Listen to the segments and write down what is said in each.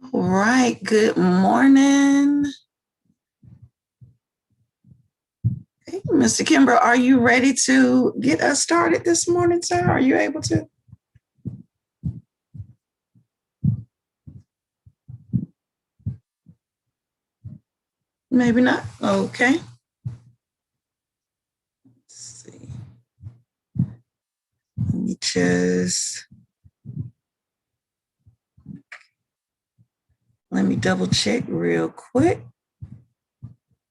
All right, good morning. Hey, Mr. Kimber, are you ready to get us started this morning, sir? Are you able to? Maybe not. Okay. Let's see. Let me double check real quick.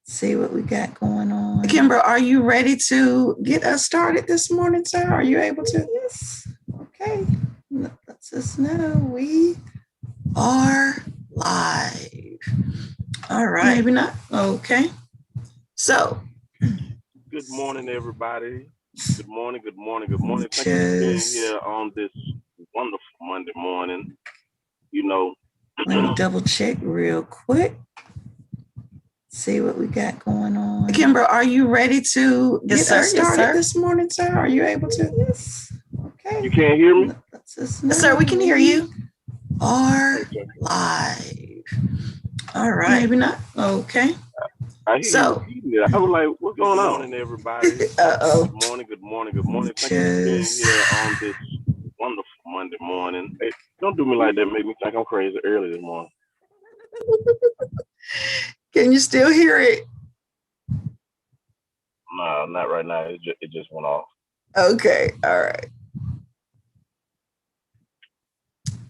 See what we got going on. Kimber, are you ready to get us started this morning, sir? Are you able to? Yes. Okay. Let's us know we are live. All right. Maybe not. Okay. So. Good morning, everybody. Good morning. Thank you for being here on this wonderful Monday morning. Let me double check real quick. See what we got going on. Kimber, are you ready to get us started this morning, sir? Are you able to? Yes. Okay. You can't hear me? Sir, we can hear you. Are live. All right. Maybe not. Okay. I hear you. I was like, what's going on? Good morning, everybody. Good morning. Thank you for being here on this wonderful Monday morning. Hey, don't do me like that. Make me think I'm crazy early this morning. Can you still hear it? No, not right now. It just went off. Okay. All right.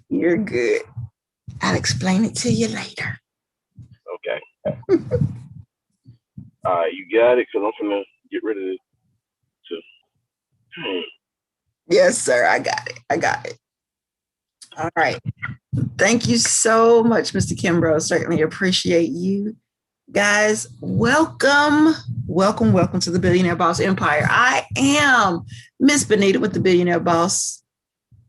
You're good. I'll explain it to you later. Okay. You got it, because I'm going to get rid of it. Yes, sir. I got it. All right. Thank you so much, Mr. Kimbrough. Certainly appreciate you. Guys, welcome to the Billionaire Boss Empire. I am Miss Bonita with the Billionaire Boss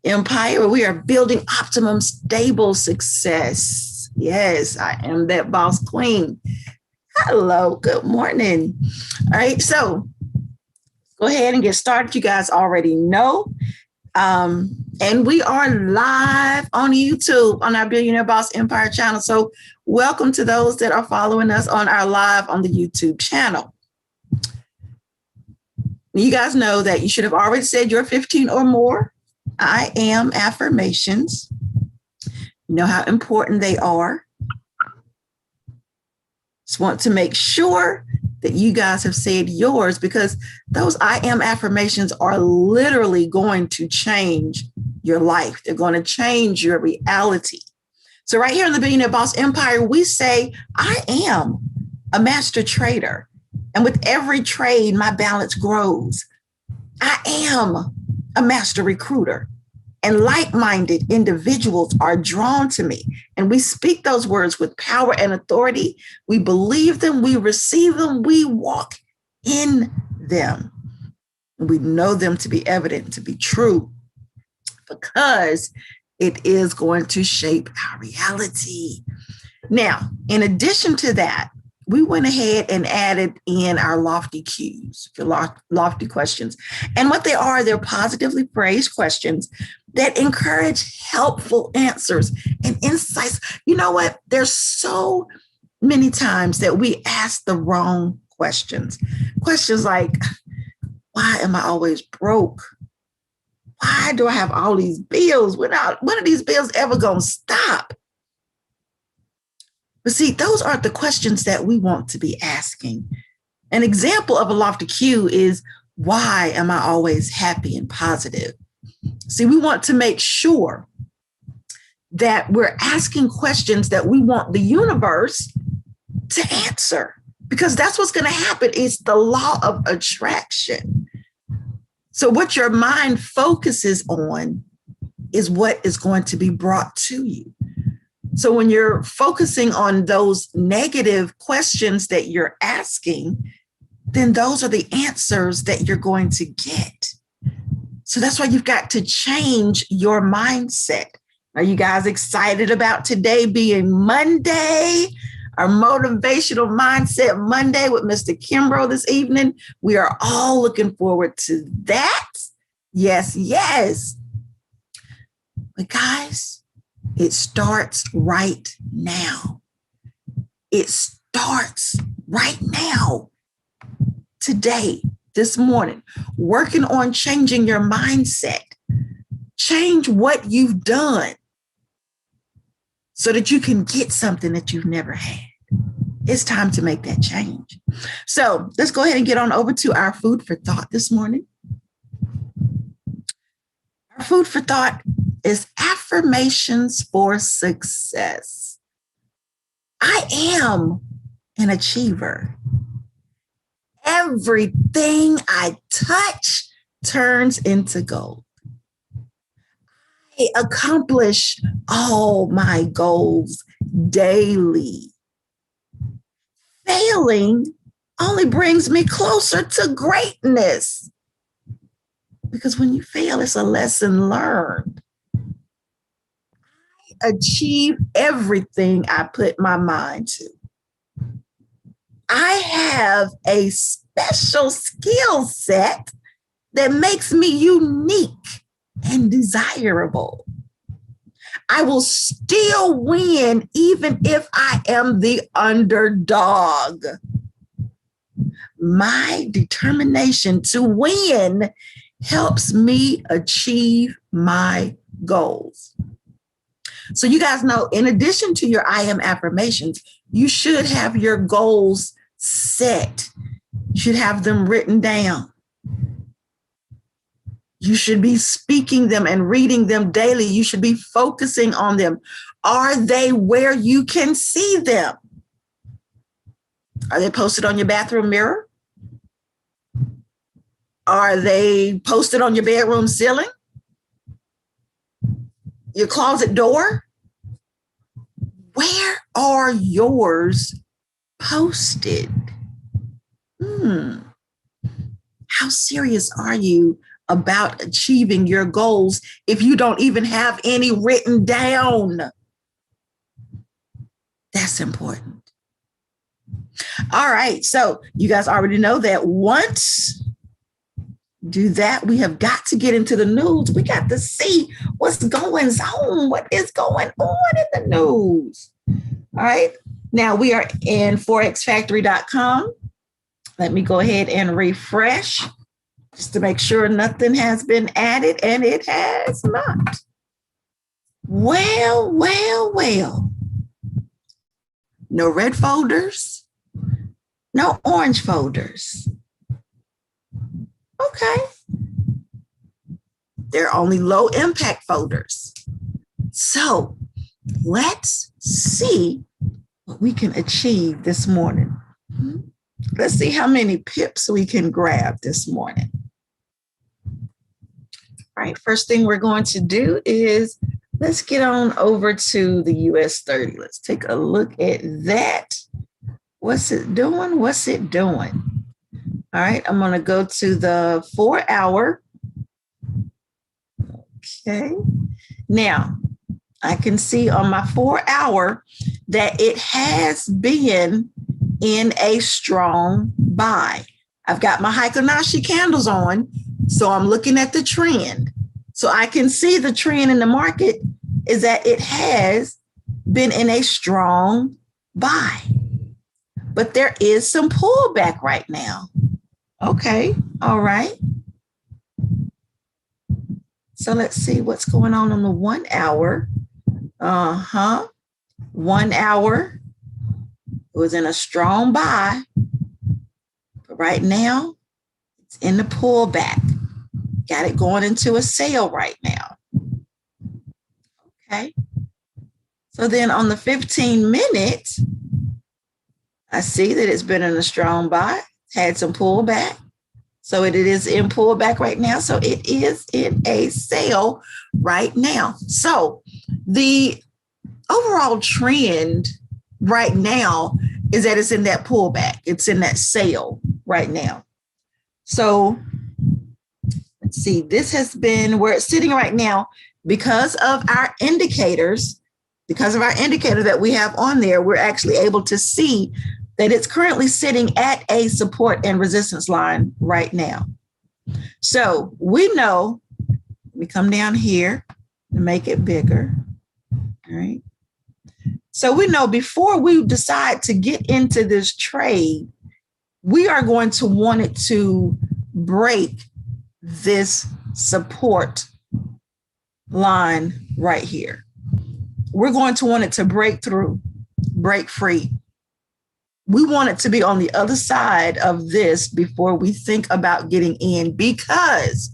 Empire, where we are building optimum, stable success. Yes, I am that boss queen. Hello, good morning. All right, so go ahead and get started. You guys already know. And we are live on YouTube on our Billionaire Boss Empire channel. So welcome to those that are following us on our live on the YouTube channel. You guys know that you should have already said your 15 or more I am affirmations. You know how important they are. Just want to make sure that you guys have said yours, because those I am affirmations are literally going to change your life. They're going to change your reality. So right here in the Billionaire Boss Empire, we say, I am a master trader. And with every trade, my balance grows. I am a master recruiter. And like-minded individuals are drawn to me. And we speak those words with power and authority. We believe them, we receive them, we walk in them. And we know them to be evident, to be true, because it is going to shape our reality. Now, in addition to that, we went ahead and added in our lofty cues, lofty questions. And what they are, they're positively phrased questions that encourage helpful answers and insights. You know what? There's so many times that we ask the wrong questions. Questions like, why am I always broke? Why do I have all these bills? When are these bills ever going to stop? But see, those aren't the questions that we want to be asking. An example of a lofty cue is, why am I always happy and positive? See, we want to make sure that we're asking questions that we want the universe to answer, because that's what's going to happen. It's the law of attraction. So what your mind focuses on is what is going to be brought to you. So when you're focusing on those negative questions that you're asking, then those are the answers that you're going to get. So that's why you've got to change your mindset. Are you guys excited about today being Monday? Our motivational mindset Monday with Mr. Kimbrough this evening. We are all looking forward to that. Yes. But guys, It starts right now. It starts right now. Today, this morning, working on changing your mindset. Change what you've done so that you can get something that you've never had. It's time to make that change. So let's go ahead and get on over to our food for thought this morning. Our food for thought is affirmations for success. I am an achiever. Everything I touch turns into gold. I accomplish all my goals daily. Failing only brings me closer to greatness. Because when you fail, it's a lesson learned. I achieve everything I put my mind to. I have a special skill set that makes me unique and desirable. I will still win even if I am the underdog. My determination to win helps me achieve my goals. So you guys know, in addition to your I am affirmations, you should have your goals set. You should have them written down. You should be speaking them and reading them daily. You should be focusing on them. Are they where you can see them? Are they posted on your bathroom mirror? Are they posted on your bedroom ceiling? Your closet door? Where are yours posted? How serious are you about achieving your goals if you don't even have any written down? That's important. All right. So you guys already know that once do that, we have got to get into the news. We got to see what's going on. What is going on in the news? All right. Now we are in forexfactory.com. Let me go ahead and refresh just to make sure nothing has been added, and it has not. Well. No red folders, no orange folders. Okay. They're only low impact folders. So let's see what we can achieve this morning. Let's see how many pips we can grab this morning. All right, first thing we're going to do is let's get on over to the US 30. Let's take a look at that. What's it doing? All right, I'm going to go to the 4 hour. Okay. Now, I can see on my 4 hour that it has been in a strong buy. I've got my Hikanashi candles on, so I'm looking at the trend. So I can see the trend in the market is that it has been in a strong buy. But there is some pullback right now. Okay, all right. So let's see what's going on the 1 hour. 1 hour. It was in a strong buy. But right now, it's in the pullback. Got it going into a sale right now. Okay. So then on the 15-minute, I see that it's been in a strong buy, had some pullback. So it is in pullback right now. So it is in a sale right now. So the overall trend right now is that it's in that pullback. It's in that sale right now. So let's see, this has been where it's sitting right now because of our indicators, that we have on there, we're actually able to see that it's currently sitting at a support and resistance line right now. So we know, we come down here to make it bigger. All right. So we know before we decide to get into this trade, we are going to want it to break this support line right here. We're going to want it to break through, break free. We want it to be on the other side of this before we think about getting in, because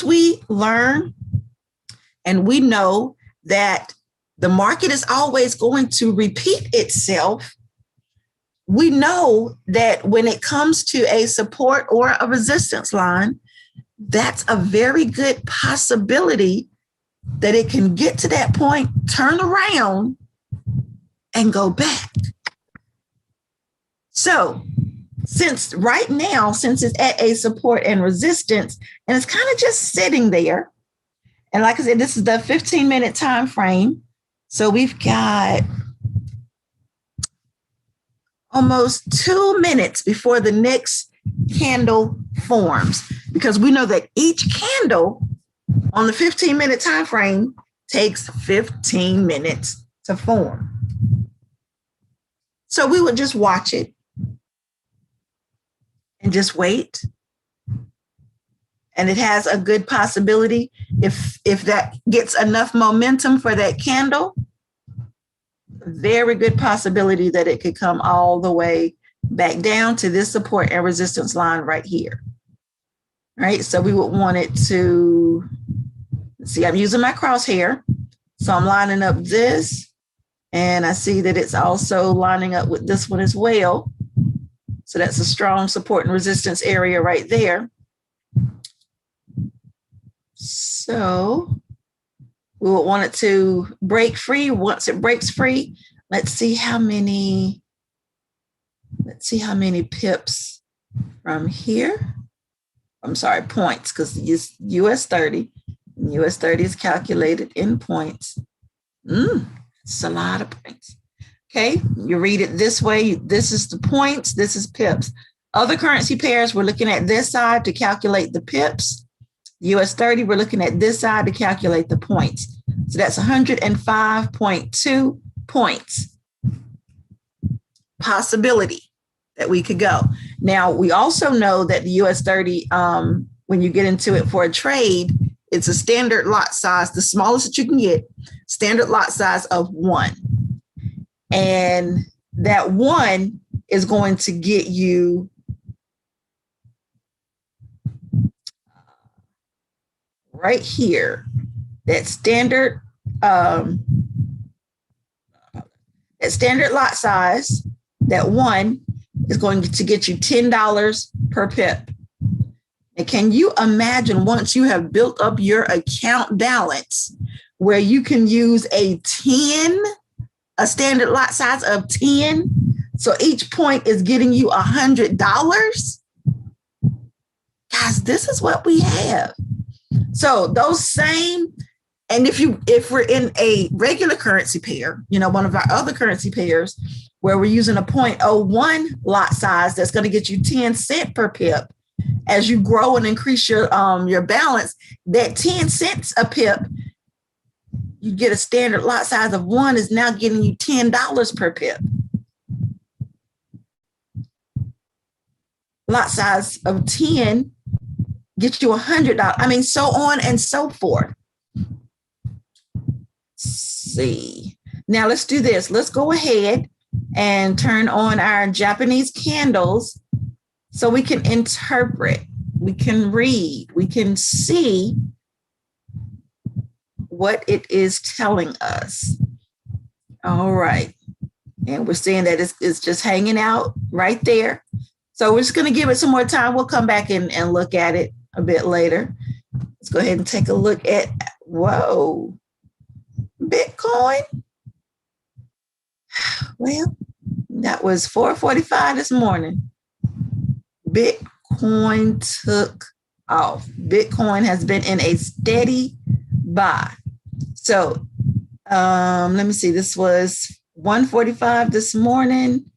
we learn and we know that the market is always going to repeat itself. We know that when it comes to a support or a resistance line, that's a very good possibility that it can get to that point, turn around, and go back. So since it's at a support and resistance, and it's kind of just sitting there, and like I said, this is the 15-minute time frame. So we've got almost 2 minutes before the next candle forms, because we know that each candle on the 15-minute time frame takes 15 minutes to form. So we would just watch it and just wait. And it has a good possibility, if that gets enough momentum for that candle, very good possibility that it could come all the way back down to this support and resistance line right here. All right, so we would want it to, see, I'm using my crosshair. So I'm lining up this, and I see that it's also lining up with this one as well. So that's a strong support and resistance area right there. So we will want it to break free. Once it breaks free, let's see how many pips from here. I'm sorry, points, because it's US 30. And US 30 is calculated in points. It's a lot of points. Okay, you read it this way. This is the points, this is pips. Other currency pairs, we're looking at this side to calculate the pips. US 30, we're looking at this side to calculate the points. So that's 105.2 points. Possibility that we could go. Now, we also know that the US 30, when you get into it for a trade, it's a standard lot size, the smallest that you can get, standard lot size of 1. And that 1 is going to get you right here, that standard lot size, that 1 is going to get you $10 per pip. And can you imagine, once you have built up your account balance, where you can use a standard lot size of 10, so each point is getting you $100? Guys, this is what we have. So those same, and if we're in a regular currency pair, one of our other currency pairs, where we're using a 0.01 lot size, that's going to get you 10 cents per pip. As you grow and increase your balance, that 10 cents a pip, you get a standard lot size of 1 is now getting you $10 per pip. Lot size of 10 gets you $100. I mean, so on and so forth. See. Now let's do this. Let's go ahead and turn on our Japanese candles so we can interpret, we can read, we can see what it is telling us. All right. And we're seeing that it's just hanging out right there. So we're just going to give it some more time. We'll come back and look at it a bit later. Let's go ahead and take a look at, whoa, Bitcoin. Well, that was 4:45 this morning. Bitcoin took off. Bitcoin has been in a steady buy. So let me see. This was 1:45 this morning.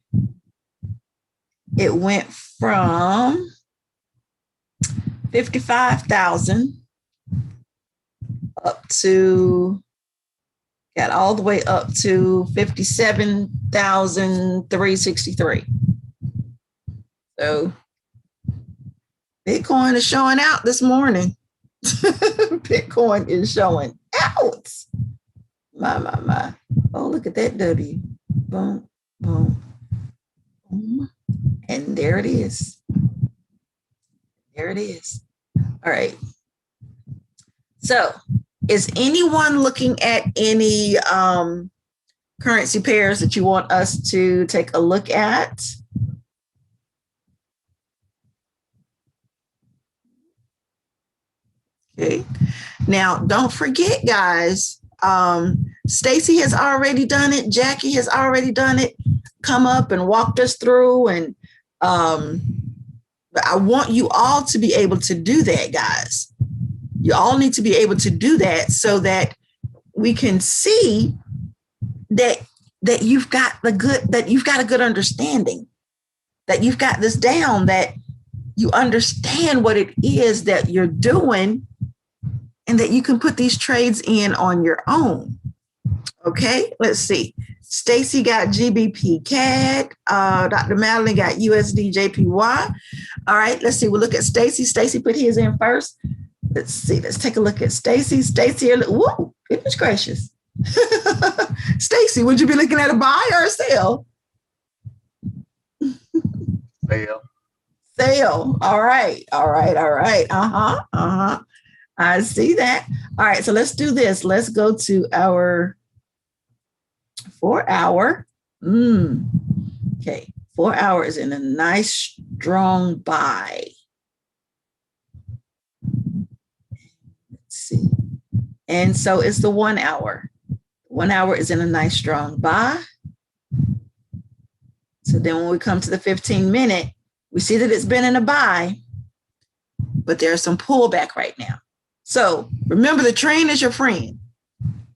It went from 55,000 up to Got all the way up to 57,363. So Bitcoin is showing out this morning. Bitcoin is showing out. My. Oh, look at that W. Boom, boom, boom. And there it is. There it is. All right. So is anyone looking at any currency pairs that you want us to take a look at? Okay. Now, don't forget, guys, Stacy has already done it. Jackie has already done it. Come up and walked us through. And I want you all to be able to do that, guys. You all need to be able to do that so that we can see that you've got a good understanding, that you've got this down, that you understand what it is that you're doing, and that you can put these trades in on your own. Okay, let's see. Stacy got GBP CAD. Dr. Madeline got USD JPY. All right, let's see. We'll look at Stacy. Stacy put his in first. Let's see. Let's take a look at Stacy. Stacy, whoa, goodness gracious. Stacy, would you be looking at a buy or a sell? Sale. Sale. All right. I see that. All right, so let's do this. Let's go to our 4 hour. Okay, 4 hours in a nice strong buy. Let's see. And so it's the 1 hour. 1 hour is in a nice strong buy. So then when we come to the 15-minute, we see that it's been in a buy, but there's some pullback right now. So remember, the trend is your friend.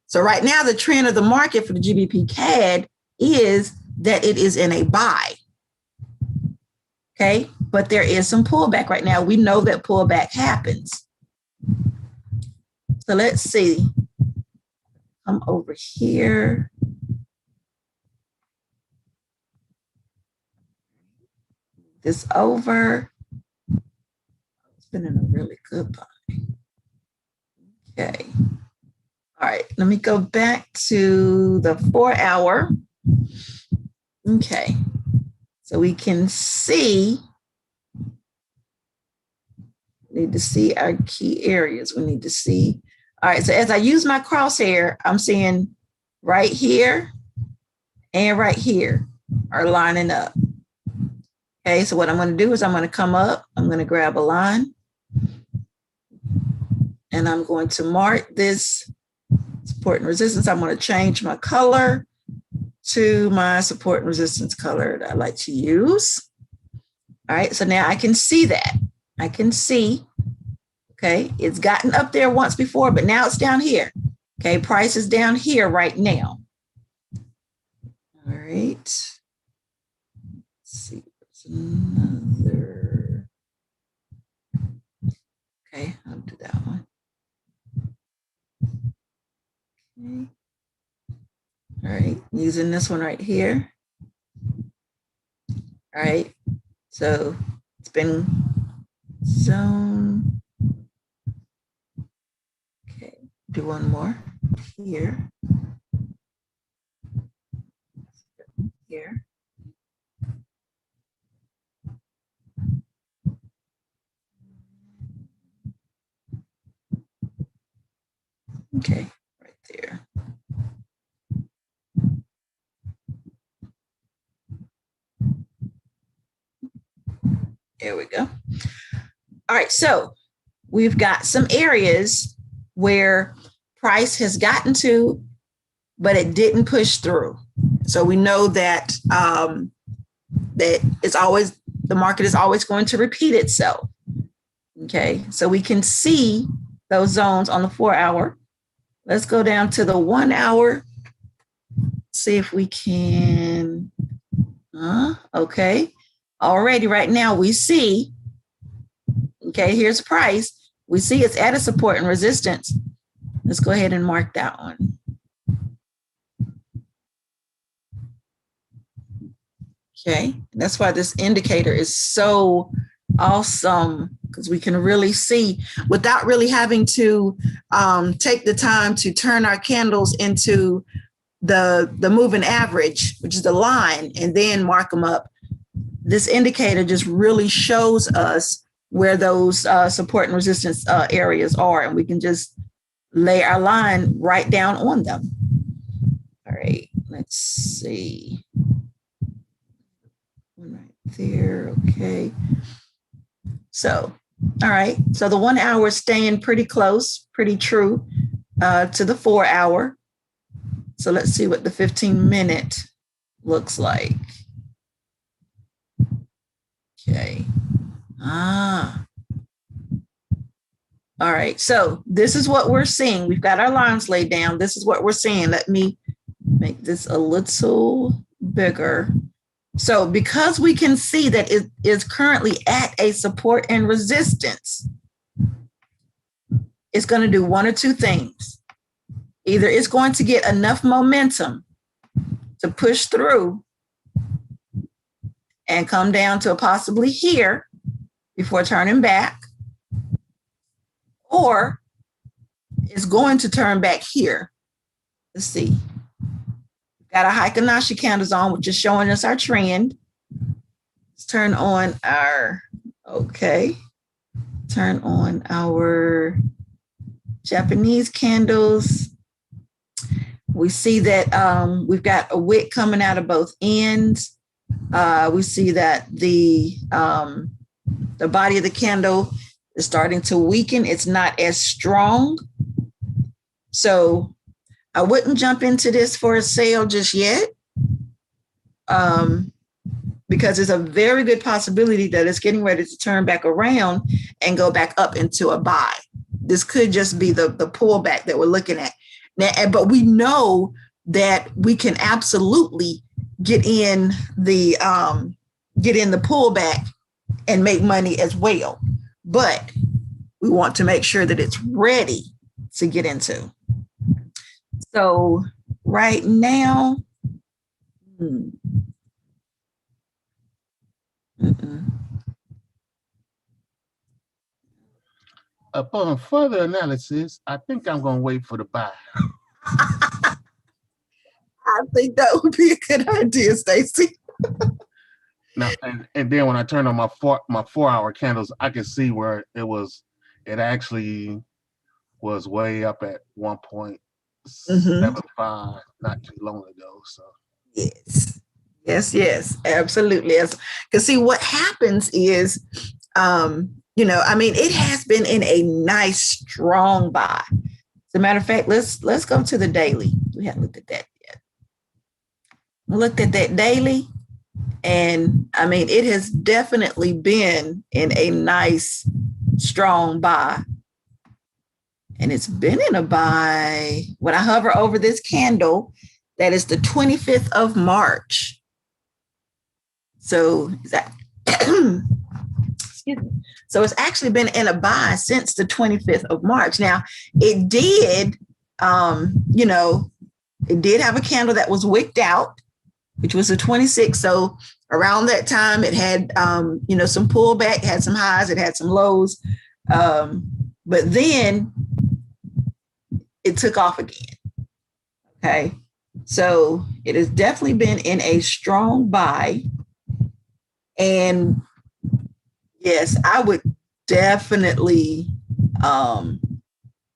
So right now, the trend of the market for the GBP CAD is that it is in a buy. Okay, but there is some pullback right now. We know that pullback happens. So let's see. Come over here. This over. It's been in a really good buy. Okay. All right, let me go back to the 4 hour. Okay, so we can see, we need to see our key areas. We need to see. All right, so as I use my crosshair, I'm seeing right here and right here are lining up. Okay, so what I'm going to do is I'm going to come up, I'm going to grab a line, and I'm going to mark this support and resistance. I'm going to change my color to my support and resistance color that I like to use. All right, so now I can see that. I can see, okay, it's gotten up there once before, but now it's down here. Okay, price is down here right now. All right. Let's see, what's another. Okay, I'll do that one. Okay. All right, using this one right here. All right, so it's been zone. Okay, do one more here. Here. Okay, right there. There we go. All right, so we've got some areas where price has gotten to, but it didn't push through. So we know that that it's always, the market is always going to repeat itself. Okay, so we can see those zones on the 4 hour. Let's go down to the 1 hour. See if we can. Okay. Already right now we see, okay, here's the price. We see it's at a support and resistance. Let's go ahead and mark that one. Okay, that's why this indicator is so awesome, because we can really see without really having to take the time to turn our candles into the moving average, which is the line, and then mark them up. This indicator just really shows us where those support and resistance areas are, and we can just lay our line right down on them. All right, let's see. One right there, okay. So, all right, so the 1 hour is staying pretty close, pretty true to the 4 hour. So let's see what the 15-minute looks like. Okay. All right, so this is what we're seeing. We've got our lines laid down. This is what we're seeing. Let me make this a little bigger. So because we can see that it is currently at a support and resistance, it's going to do one or two things. Either it's going to get enough momentum to push through and come down to possibly here before turning back, or it's going to turn back here. Let's see. We've got our Heikin-Ashi candles on, which is showing us our trend. Let's turn on our, okay. Turn on our Japanese candles. We see that we've got a wick coming out of both ends. We see that the body of the candle is starting to weaken. It's not as strong. So I wouldn't jump into this for a sale just yet, because there's a very good possibility that it's getting ready to turn back around and go back up into a buy. This could just be the pullback that we're looking at now, but we know that we can absolutely get in the pullback and make money as well. But we want to make sure that it's ready to get into. So right now, upon further analysis, I think I'm going to wait for the buy. I think that would be a good idea, Stacy. Now, and then when I turn on my 4 hour candles, I can see where it actually was way up at 1.75 not too long ago. So yes, absolutely. Because see, what happens is, it has been in a nice strong buy. As a matter of fact, let's go to the daily. We haven't looked at that yet. We looked at that daily. And it has definitely been in a nice, strong buy. And it's been in a buy. When I hover over this candle, that is the 25th of March. So excuse me. So it's actually been in a buy since the 25th of March. Now, it did, it did have a candle that was wicked out, which was the 26th. So around that time, it had, some pullback, had some highs, it had some lows. But then it took off again. Okay. So it has definitely been in a strong buy. And yes, I would definitely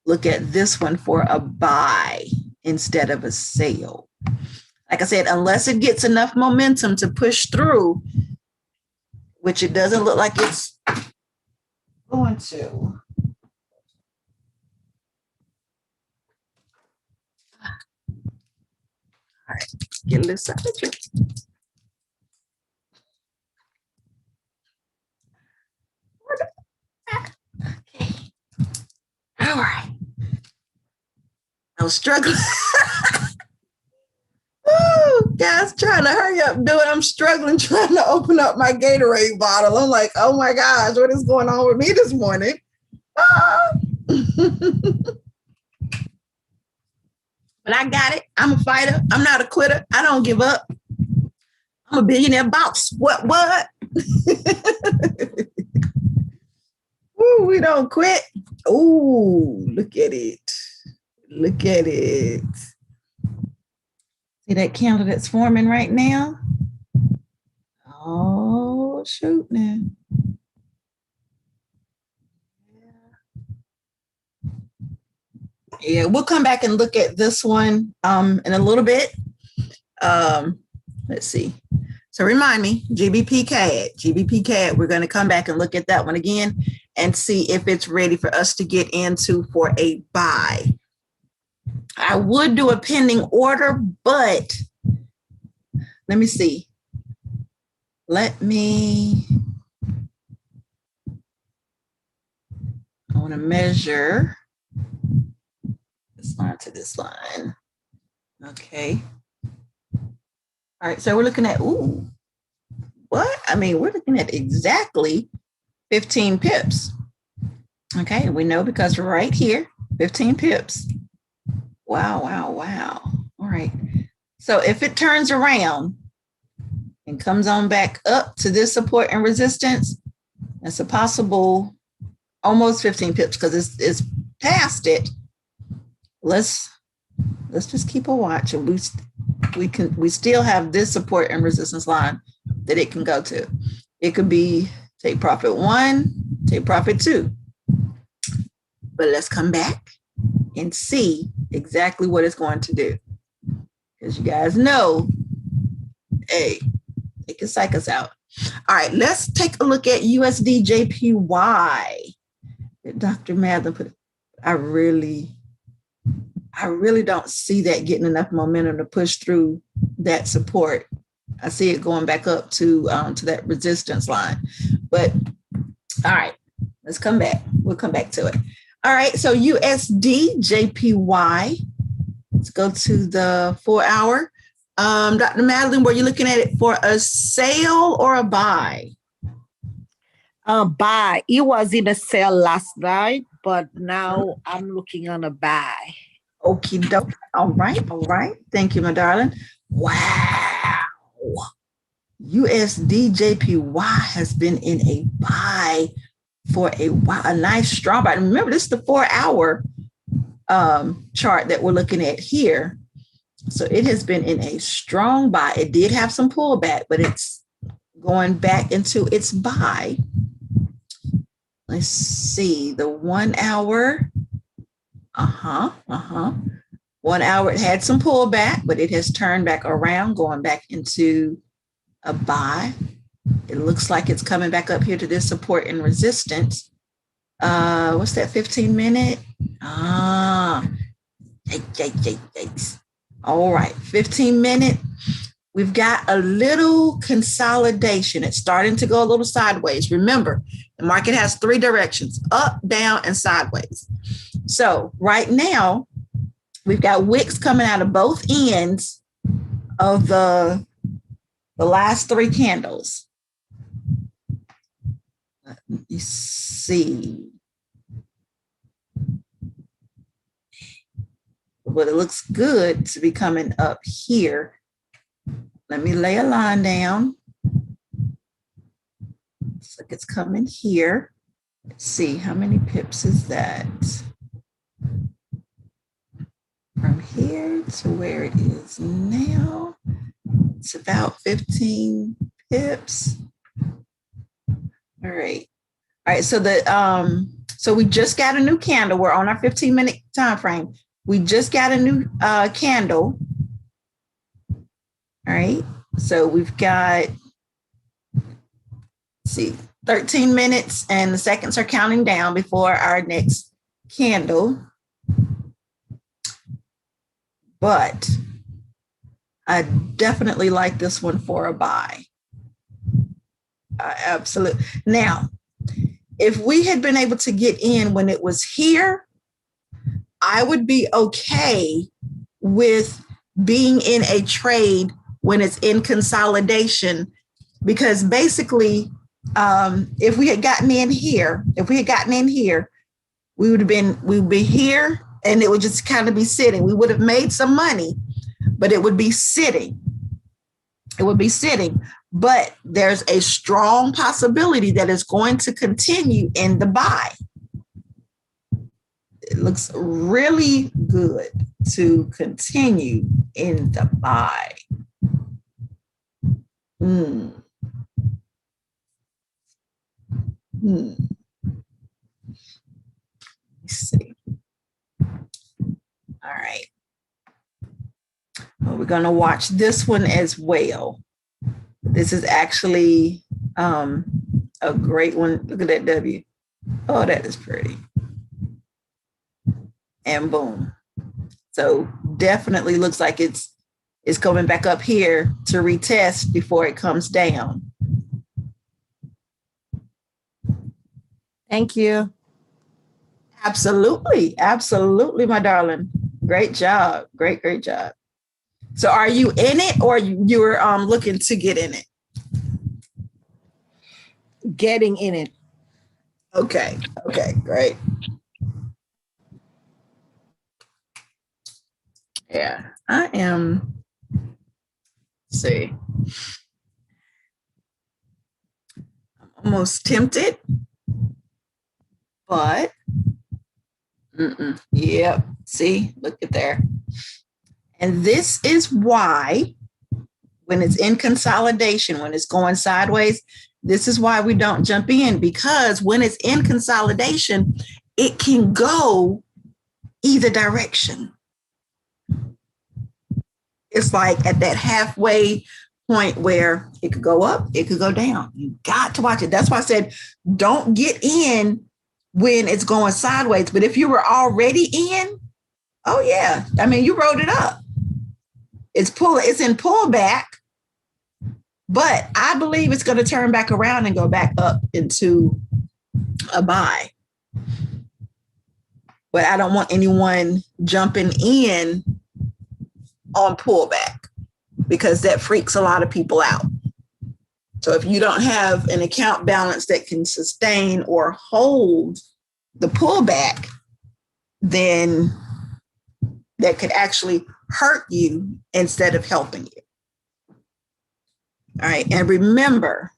look at this one for a buy instead of a sale. Like I said, unless it gets enough momentum to push through, which it doesn't look like it's going to. All right, get this out of it. Okay. All right. I was struggling. Guys, trying to hurry up, do it. I'm struggling trying to open up my Gatorade bottle. I'm like, oh my gosh, what is going on with me this morning? But I got it. I'm a fighter. I'm not a quitter. I don't give up. I'm a billionaire boss. What? Ooh, we don't quit. Ooh, look at it. Look at it. See that candle that's forming right now? Oh, shoot now. Yeah, we'll come back and look at this one in a little bit. Let's see. So remind me, GBP CAD, we're going to come back and look at that one again and see if it's ready for us to get into for a buy. I would do a pending order, but let me see. I want to measure this line to this line. Okay. All right, so we're looking at, we're looking at exactly 15 pips. Okay, we know because right here, 15 pips. Wow. All right. So if it turns around and comes on back up to this support and resistance, that's a possible almost 15 pips because it's past it. Let's just keep a watch, and we still have this support and resistance line that it can go to. It could be take profit 1, take profit 2. But let's come back and see exactly what it's going to do. Because you guys know, hey, it can psych us out. All right, let's take a look at USD JPY. Dr. Madeline put, I really don't see that getting enough momentum to push through that support. I see it going back up to that resistance line. But all right, let's come back. We'll come back to it. All right, so USD JPY. Let's go to the 4-hour. Dr. Madeline, were you looking at it for a sale or a buy? Buy. It was in a sale last night, but now I'm looking on a buy. Okie doke. All right. Thank you, my darling. Wow. USD JPY has been in a buy for a while, a nice strong buy. Remember, this is the 4-hour chart that we're looking at here. So it has been in a strong buy. It did have some pullback, but it's going back into its buy. Let's see, the 1 hour. 1 hour, it had some pullback, but it has turned back around, going back into a buy. It looks like it's coming back up here to this support and resistance. What's that, 15 minute? Yikes. All right, 15 minute. We've got a little consolidation. It's starting to go a little sideways. Remember, the market has 3 directions: up, down, and sideways. So right now, we've got wicks coming out of both ends of the last 3 candles. Let me see. But it looks good to be coming up here. Let me lay a line down. Looks like it's coming here. Let's see, how many pips is that? From here to where it is now, it's about 15 pips. All right. So we just got a new candle. We're on our 15-minute time frame. We just got a new candle. All right. So we've got, let's see, 13 minutes and the seconds are counting down before our next candle. But I definitely like this one for a buy. Absolutely. Now, if we had been able to get in when it was here, I would be okay with being in a trade when it's in consolidation, because basically, if we had gotten in here, we would be here and it would just kind of be sitting. We would have made some money, but it would be sitting. It would be sitting, but there's a strong possibility that it's going to continue in the buy. It looks really good to continue in the buy. Let's see. All right. Well, we're going to watch this one as well. This is actually a great one. Look at that W. Oh, that is pretty. And boom. So definitely looks like it's coming back up here to retest before it comes down. Thank you. Absolutely. Absolutely, my darling. Great job. Great job. So are you in it, or you were looking to get in it? Getting in it. Okay, great. Yeah, I am. Let's see. I'm almost tempted, but yep. See, look at there. And this is why when it's in consolidation, when it's going sideways, this is why we don't jump in, because when it's in consolidation, it can go either direction. It's like at that halfway point where it could go up, it could go down. You got to watch it. That's why I said, don't get in when it's going sideways. But if you were already in, oh yeah, I mean, you rode it up. It's in pullback, but I believe it's going to turn back around and go back up into a buy. But I don't want anyone jumping in on pullback, because that freaks a lot of people out. So if you don't have an account balance that can sustain or hold the pullback, then that could actually hurt you instead of helping you. All right. And remember,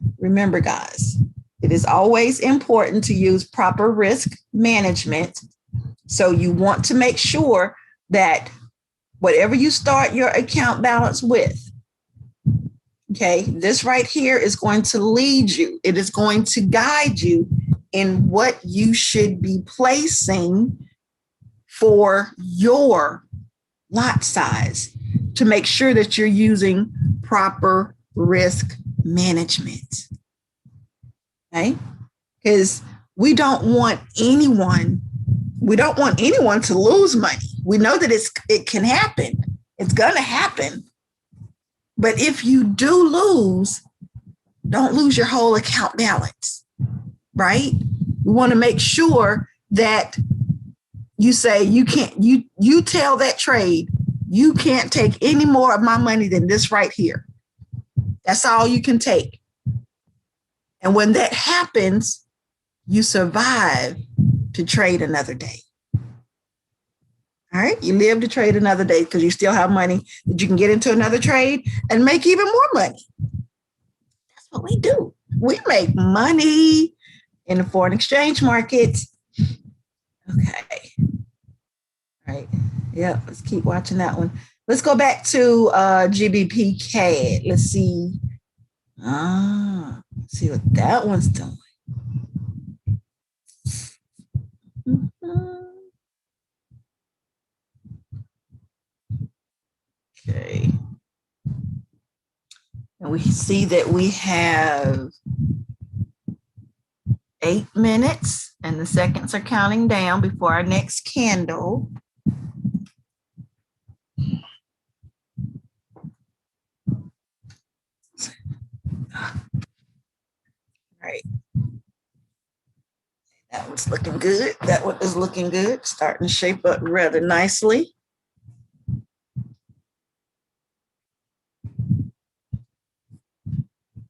guys, it is always important to use proper risk management. So you want to make sure that whatever you start your account balance with, okay, this right here is going to lead you. It is going to guide you in what you should be placing for your lot size to make sure that you're using proper risk management. Okay? Because we don't want anyone to lose money. We know that it can happen. It's going to happen. But if you do lose, don't lose your whole account balance, right? We want to make sure that you say you tell that trade, you can't take any more of my money than this right here. That's all you can take. And when that happens, you survive to trade another day. All right, you live to trade another day because you still have money that you can get into another trade and make even more money. That's what we do. We make money in the foreign exchange markets. Okay. All right. Yeah, let's keep watching that one. Let's go back to GBP CAD. Let's see. Let's see what that one's doing. Okay. And we see that we have 8 minutes and the seconds are counting down before our next candle. All right. That one's looking good. That one is looking good. Starting to shape up rather nicely.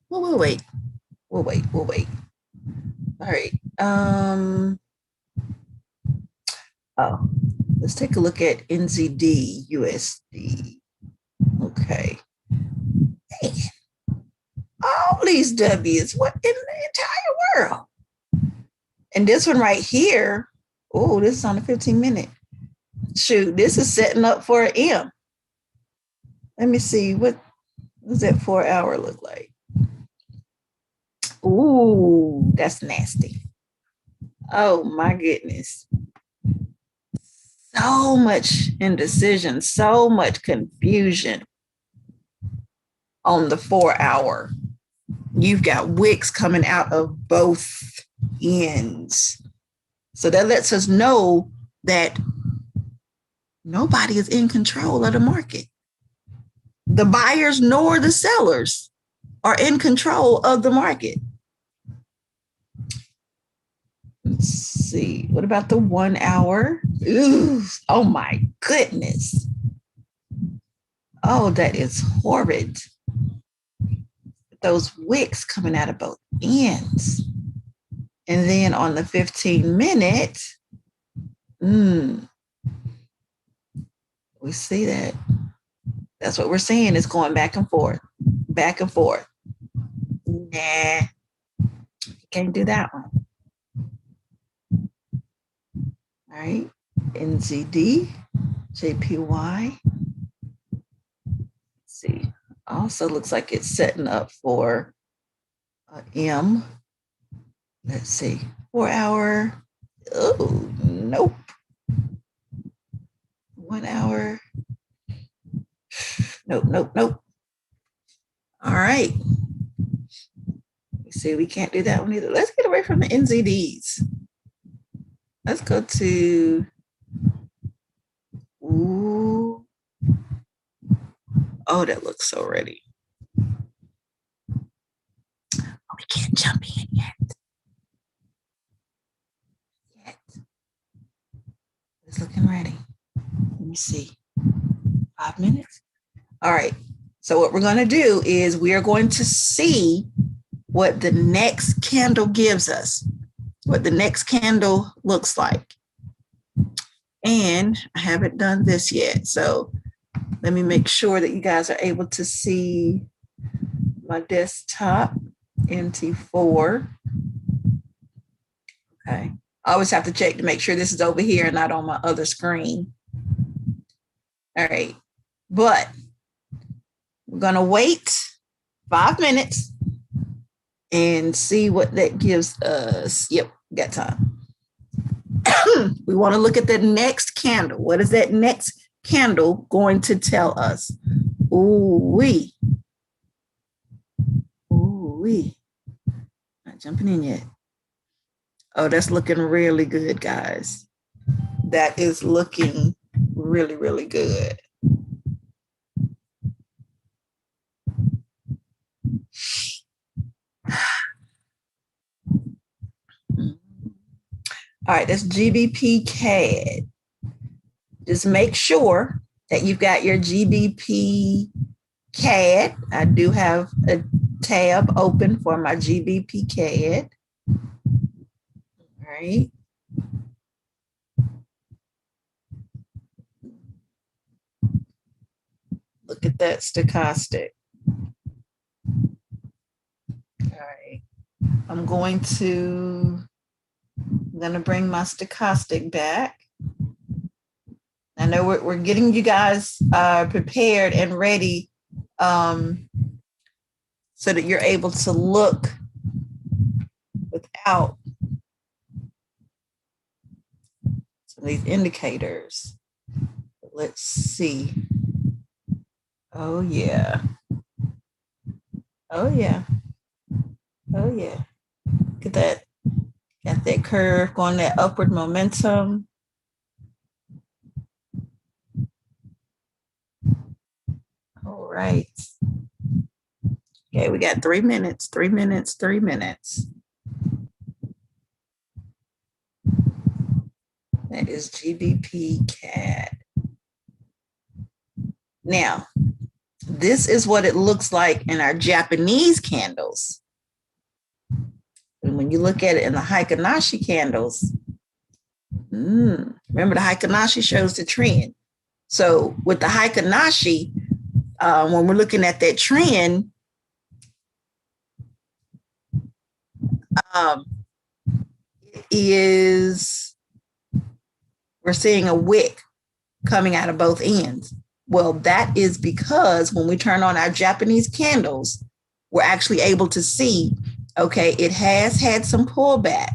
Well, we'll wait. We'll wait. All right. Let's take a look at NZD USD. Okay. all these W's. What in the entire world? And this one right here, oh, this is on the 15-minute. Shoot, this is setting up for an M. Let me see, what does that 4 hour look like? Ooh, that's nasty. Oh my goodness. So much indecision, so much confusion on the 4 hour. You've got wicks coming out of both ends. So that lets us know that nobody is in control of the market. The buyers nor the sellers are in control of the market. Let's see. What about the 1 hour? Ooh, oh my goodness. Oh, that is horrid. Those wicks coming out of both ends. And then on the 15-minute, we see that. That's what we're seeing, is going back and forth, back and forth. Nah, you can't do that one. All right, NZD, JPY. Let's see, also looks like it's setting up for M. Let's see, 4 hour. Oh, nope. 1 hour. Nope. All right. See, we can't do that one either. Let's get away from the NZDs. Let's go to, ooh. Oh, that looks so ready. Oh, we can't jump in yet. It's looking ready. Let me see. 5 minutes. All right. So what we're going to do is we are going to see what the next candle gives us, what the next candle looks like. And I haven't done this yet. So let me make sure that you guys are able to see my desktop, NT4. Okay. I always have to check to make sure this is over here and not on my other screen. All right. But we're going to wait 5 minutes and see what that gives us. Yep, got time. We want to look at the next candle. What is that next candle going to tell us? Ooh-wee. Ooh-wee. Not jumping in yet. Oh, that's looking really good, guys. That is looking really, really good. All right, that's GBP CAD. Just make sure that you've got your GBP CAD. I do have a tab open for my GBP CAD. All right. Look at that stochastic. All right. I'm going to bring my stochastic back. I know we're getting you guys prepared and ready so that you're able to look without some of these indicators. Let's see. Oh, yeah. Oh, yeah. Oh, yeah. Look at that. Got that curve going, that upward momentum. All right. Okay, we got 3 minutes, 3 minutes, 3 minutes. That is GBP CAD. Now, this is what it looks like in our Japanese candles. And when you look at it in the Heikin-Ashi candles, remember the Heikin-Ashi shows the trend. So with the Heikin-Ashi, when we're looking at that trend, we're seeing a wick coming out of both ends. Well, that is because when we turn on our Japanese candles, we're actually able to see, okay, it has had some pullback.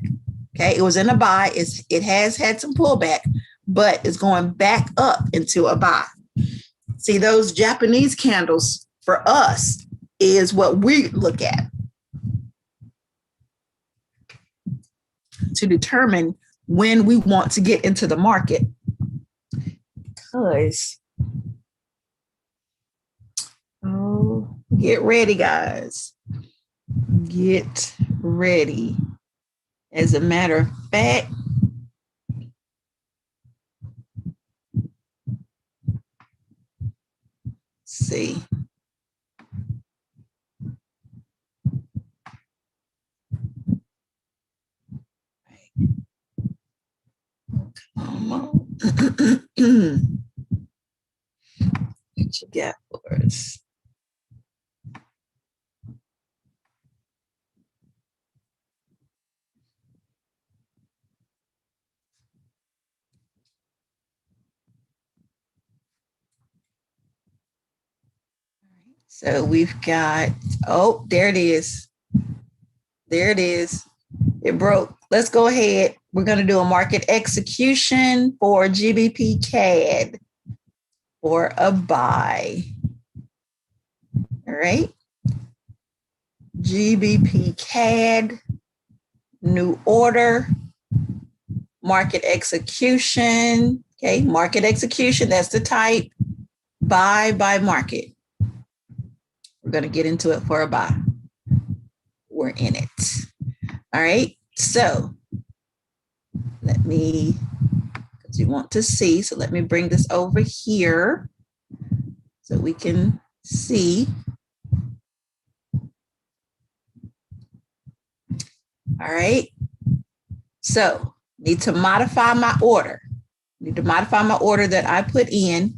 Okay, it was in a buy. It has had some pullback, but it's going back up into a buy. See, those Japanese candles for us is what we look at to determine when we want to get into the market. Because, get ready, guys. Get ready. As a matter of fact, see. Come on. What you got for us? So we've got, oh, there it is. There it is. It broke. Let's go ahead. We're going to do a market execution for GBP CAD for a buy. All right. GBP CAD, new order, market execution. Okay, market execution, that's the type. Buy by market. We're going to get into it for a buy. We're in it. All right. So let me, because you want to see, so let me bring this over here so we can see. All right. So need to modify my order. Need to modify my order that I put in.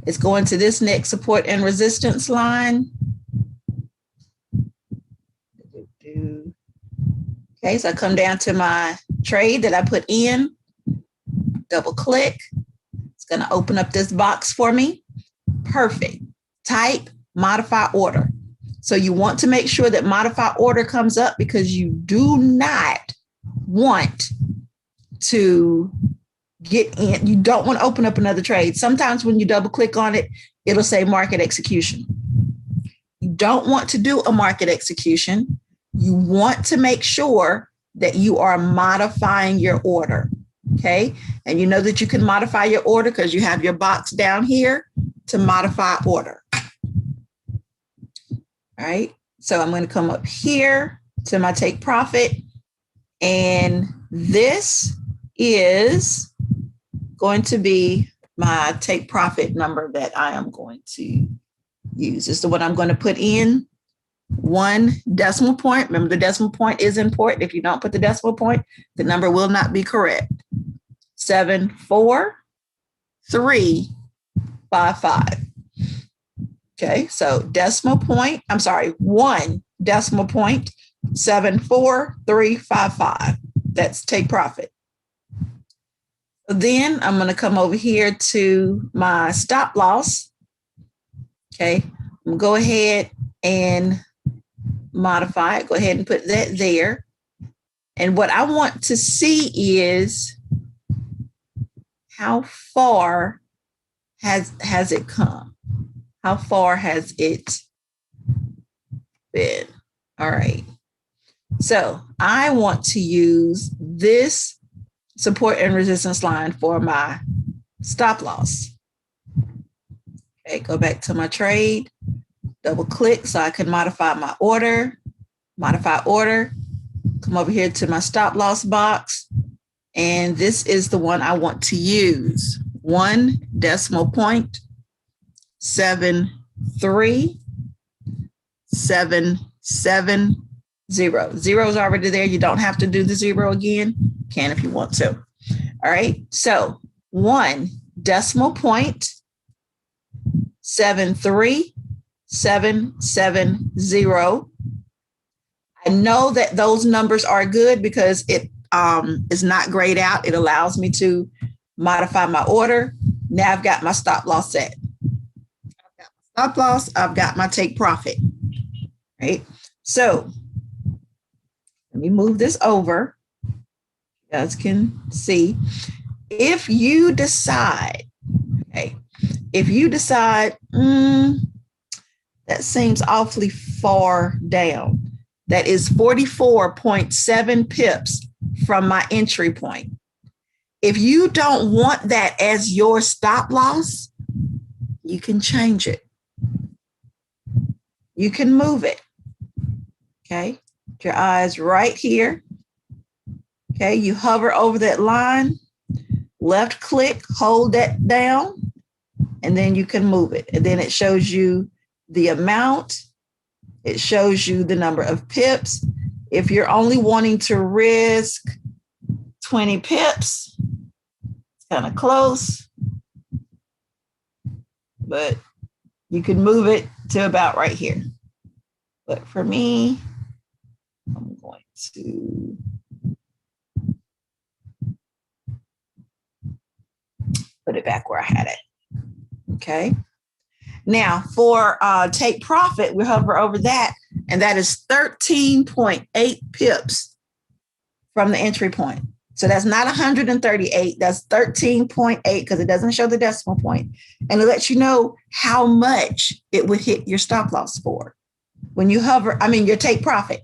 It's going to this next support and resistance line. Okay, so I come down to my trade that I put in, double click. It's going to open up this box for me. Perfect. Type, modify order. So you want to make sure that modify order comes up because you do not want to get in. You don't want to open up another trade. Sometimes when you double click on it, it'll say market execution. You don't want to do a market execution. You want to make sure that you are modifying your order, okay? And you know that you can modify your order because you have your box down here to modify order. All right, so I'm going to come up here to my take profit, and this is going to be my take profit number that I am going to use. This is the one I'm going to put in. 1 decimal point. Remember, the decimal point is important. If you don't put the decimal point, the number will not be correct. 74355. Okay, so decimal point, I'm sorry, 1 decimal point, 74355. That's take profit. Then I'm going to come over here to my stop loss. Okay, I'm going to go ahead and modify it. Go ahead and put that there. And what I want to see is how far has it come? How far has it been? All right. So I want to use this support and resistance line for my stop loss. Okay, go back to my trade. Double click so I can modify my order, modify order, come over here to my stop loss box. And this is the one I want to use. 1 decimal point, 73770. Zero is already there. You don't have to do the 0 again. Can if you want to. All right. So 1 decimal point, 73770. I know that those numbers are good because it is not grayed out. It allows me to modify my order. Now I've got my stop loss set. I've got my stop loss. I've got my take profit. Right. So let me move this over. You guys can see. If you decide, okay, if you decide, that seems awfully far down. That is 44.7 pips from my entry point. If you don't want that as your stop loss, you can change it. You can move it. Okay. Put your eyes right here. Okay. You hover over that line, left click, hold that down, and then you can move it. And then it shows you the amount. It shows you the number of pips. If you're only wanting to risk 20 pips, it's kind of close, but you can move it to about right here. But for me, I'm going to put it back where I had it. Okay. Now for take profit, we hover over that, and that is 13.8 pips from the entry point. So that's not 138, that's 13.8 because it doesn't show the decimal point. And it lets you know how much it would hit your stop loss for. When you hover, your take profit.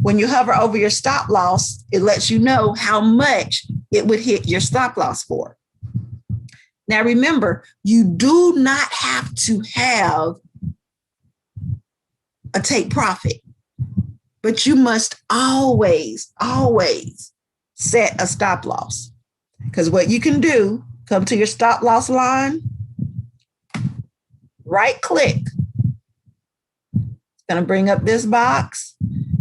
When you hover over your stop loss, it lets you know how much it would hit your stop loss for. Now, remember, you do not have to have a take profit, but you must always, always set a stop loss. Because what you can do, come to your stop loss line, right click. It's going to bring up this box.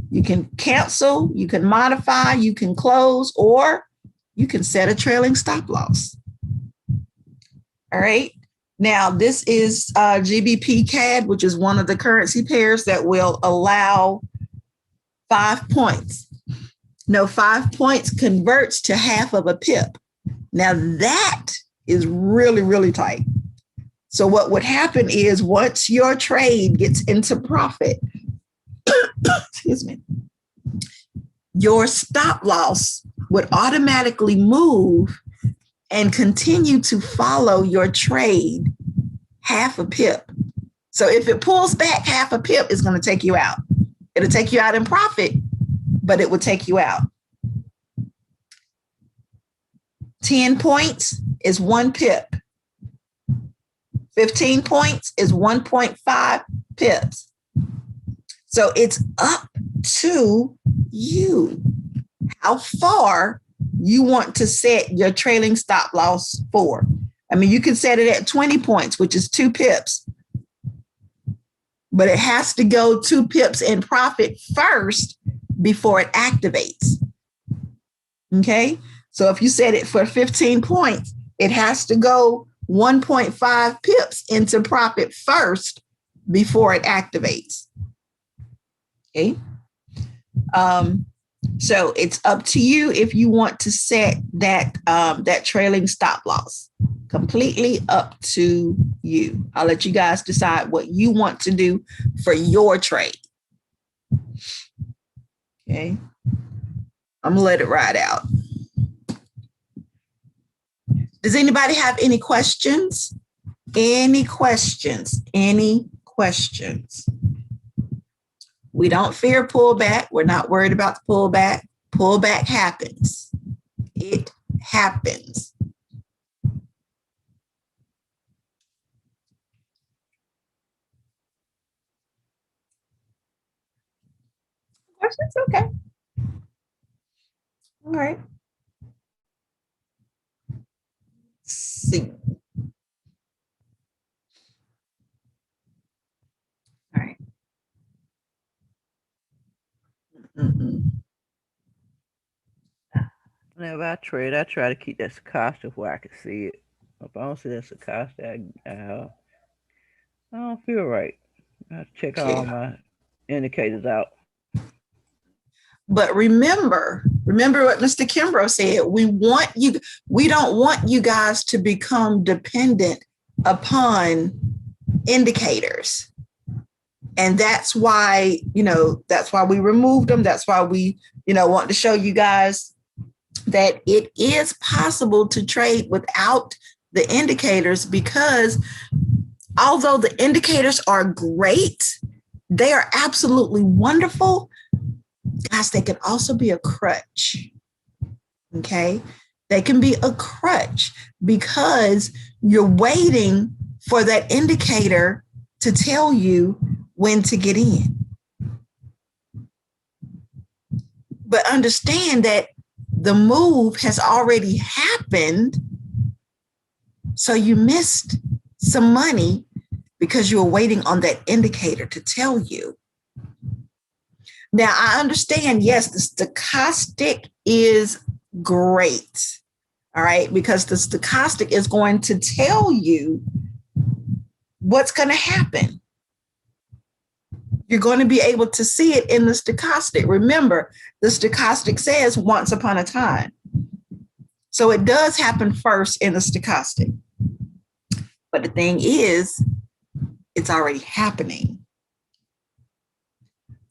You can cancel, you can modify, you can close, or you can set a trailing stop loss. All right. Now, this is GBP CAD, which is one of the currency pairs that will allow 5 points. No, 5 points converts to half of a pip. Now, that is really, really tight. So what would happen is once your trade gets into profit, excuse me, your stop loss would automatically move and continue to follow your trade half a pip. So if it pulls back half a pip, it's going to take you out. It'll take you out in profit, but it will take you out. 10 points is 1 pip. 15 points is 1.5 pips. So it's up to you how far you want to set your trailing stop loss for. You can set it at 20 points, which is 2 pips, but it has to go 2 pips in profit first before it activates. Okay. So if you set it for 15 points, it has to go 1.5 pips into profit first before it activates. Okay. So it's up to you if you want to set that that trailing stop loss. Completely up to you. I'll let you guys decide what you want to do for your trade. Okay. I'm gonna let it ride out. Does anybody have any questions? Any questions? Any questions? We don't fear pullback. We're not worried about the pullback. Pullback happens. It happens. Questions? Okay. All right. Let's see. All right. Whenever I trade, I try to keep that stochastic where I can see it. If I don't see that stochastic, I don't feel right. I have to check all my indicators out. But remember what Mr. Kimbrough said. We don't want you guys to become dependent upon indicators. And that's why, that's why we removed them. That's why we, want to show you guys that it is possible to trade without the indicators, because although the indicators are great, they are absolutely wonderful. Guys, they can also be a crutch. Okay. They can be a crutch because you're waiting for that indicator to tell you when to get in. But understand that the move has already happened. So you missed some money because you were waiting on that indicator to tell you. Now, I understand, yes, the stochastic is great, all right, because the stochastic is going to tell you what's going to happen. You're going to be able to see it in the stochastic. Remember, the stochastic says once upon a time. So it does happen first in the stochastic. But the thing is, it's already happening.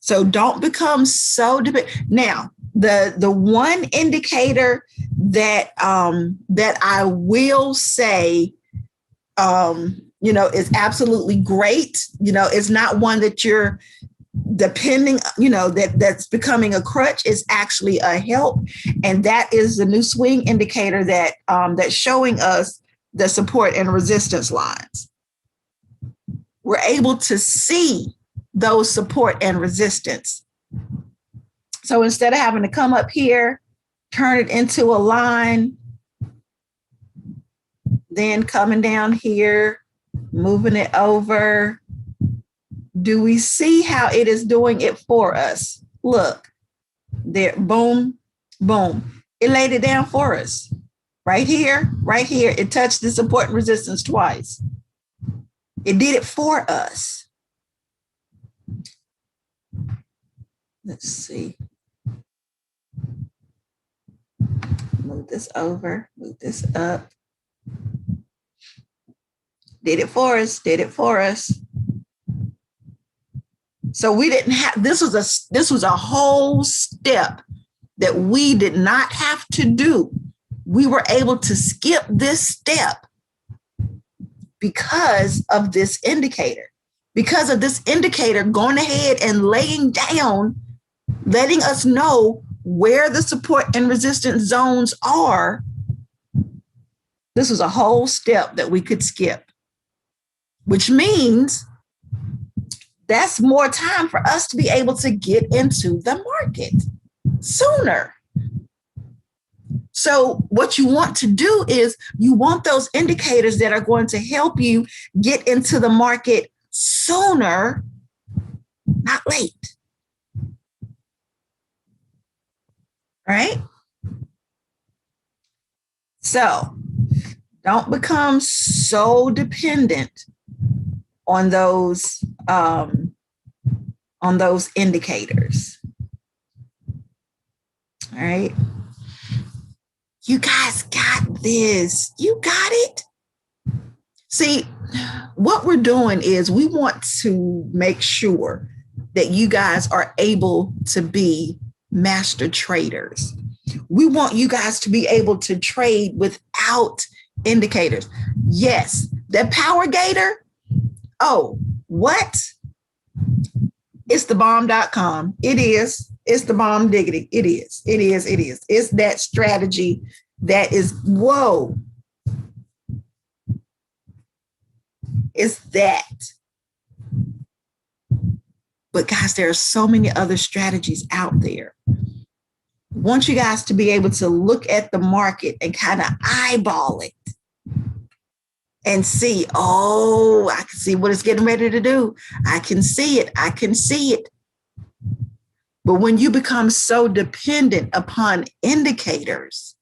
So don't become so dependent. Now, the one indicator that that I will say, is absolutely great. It's not one that you're depending, that's becoming a crutch. Is actually a help, and that is the new swing indicator that that's showing us the support and resistance lines. We're able to see those support and resistance. So instead of having to come up here, turn it into a line, then coming down here, moving it over, do we see how it is doing it for us? Look, there, boom, boom. It laid it down for us. Right here, it touched the support and resistance twice. It did it for us. Let's see. Move this over, move this up. Did it for us. So we didn't have, this was a whole step that we did not have to do. We were able to skip this step because of this indicator. Because of this indicator going ahead and laying down, letting us know where the support and resistance zones are. This was a whole step that we could skip, which means that's more time for us to be able to get into the market sooner. So what you want to do is you want those indicators that are going to help you get into the market sooner, not late. Right? So don't become so dependent on those indicators. All right. You guys got this. You got it. See, what we're doing is we want to make sure that you guys are able to be master traders. We want you guys to be able to trade without indicators. Yes, that PowerGator. Oh, what? It's the bomb.com. It is. It's the bomb diggity. It is. It's that strategy that is, whoa. It's that. But guys, there are so many other strategies out there. I want you guys to be able to look at the market and kind of eyeball it and see, oh, I can see what it's getting ready to do. I can see it. But when you become so dependent upon indicators,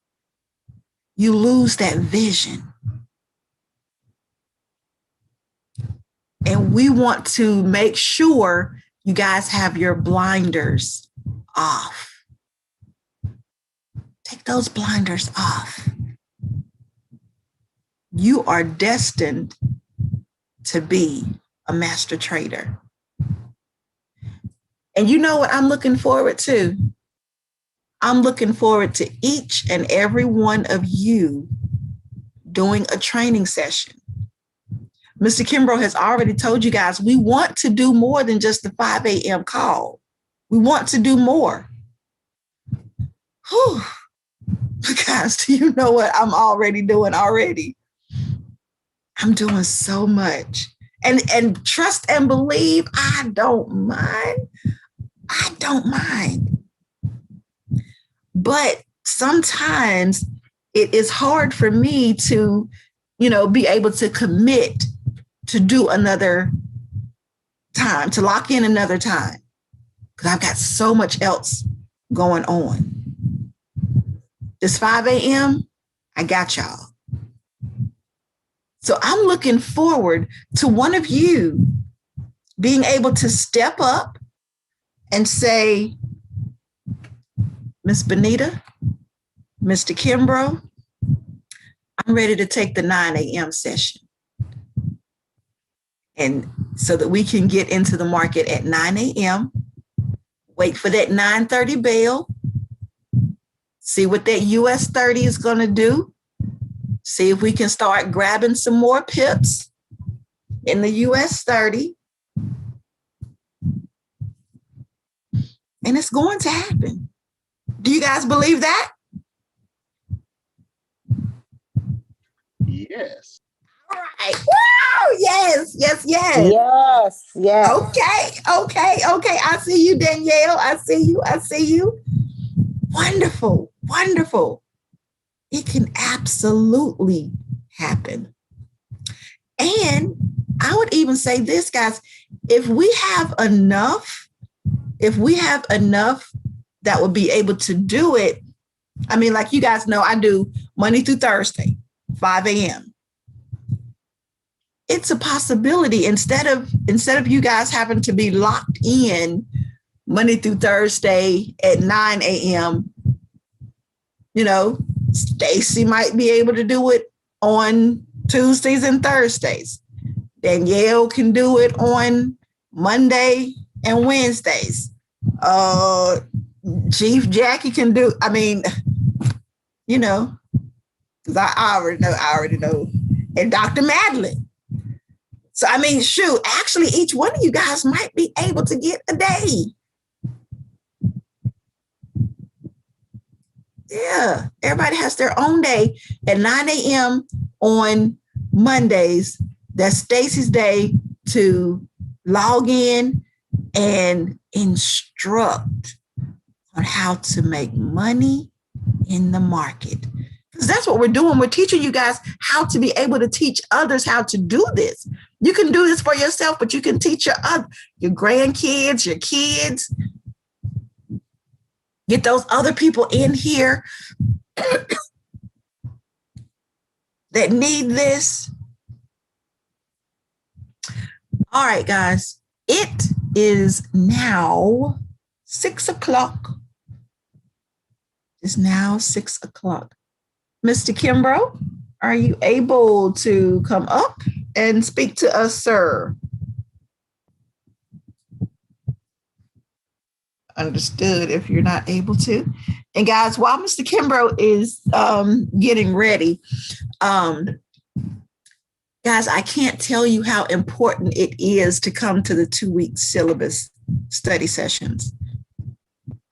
you lose that vision. And we want to make sure you guys have your blinders off. Take those blinders off. You are destined to be a master trader. And you know what I'm looking forward to? I'm looking forward to each and every one of you doing a training session. Mr. Kimbrough has already told you guys, we want to do more than just the 5 a.m. call. We want to do more. Whew. Guys, do you know what I'm already doing already? I'm doing so much. And trust and believe, I don't mind. I don't mind. But sometimes it is hard for me to, be able to commit to do another time, to lock in another time, because I've got so much else going on. This 5 a.m., I got y'all. So I'm looking forward to one of you being able to step up and say, Miss Bonita, Mr. Kimbrough, I'm ready to take the 9 a.m. session. And so that we can get into the market at 9 a.m., wait for that 9:30 bell, see what that US 30 is going to do, see if we can start grabbing some more pips in the US 30. And it's going to happen. Do you guys believe that? Yes. All right. Wow. Yes. Yes. Yes. Okay. I see you, Danielle. I see you. Wonderful. It can absolutely happen. And I would even say this, guys, if we have enough that would be able to do it. I mean, like you guys know, I do Monday through Thursday, 5 a.m. It's a possibility instead of you guys having to be locked in Monday through Thursday at 9 a.m., Stacy might be able to do it on Tuesdays and Thursdays. Danielle can do it on Monday and Wednesdays. Chief Jackie can do, because I already know. And Dr. Madeline. So, actually each one of you guys might be able to get a day. Yeah, everybody has their own day at 9 a.m. on Mondays. That's Stacy's day to log in and instruct on how to make money in the market. Because that's what we're doing. We're teaching you guys how to be able to teach others how to do this. You can do this for yourself, but you can teach your grandkids, your kids. Get those other people in here that need this. All right, guys. It is now 6 o'clock. It's now 6 o'clock. Mr. Kimbrough, are you able to come up and speak to us, sir? Understood if you're not able to. And guys, while Mr. Kimbrough is getting ready, guys, I can't tell you how important it is to come to the 2-week syllabus study sessions.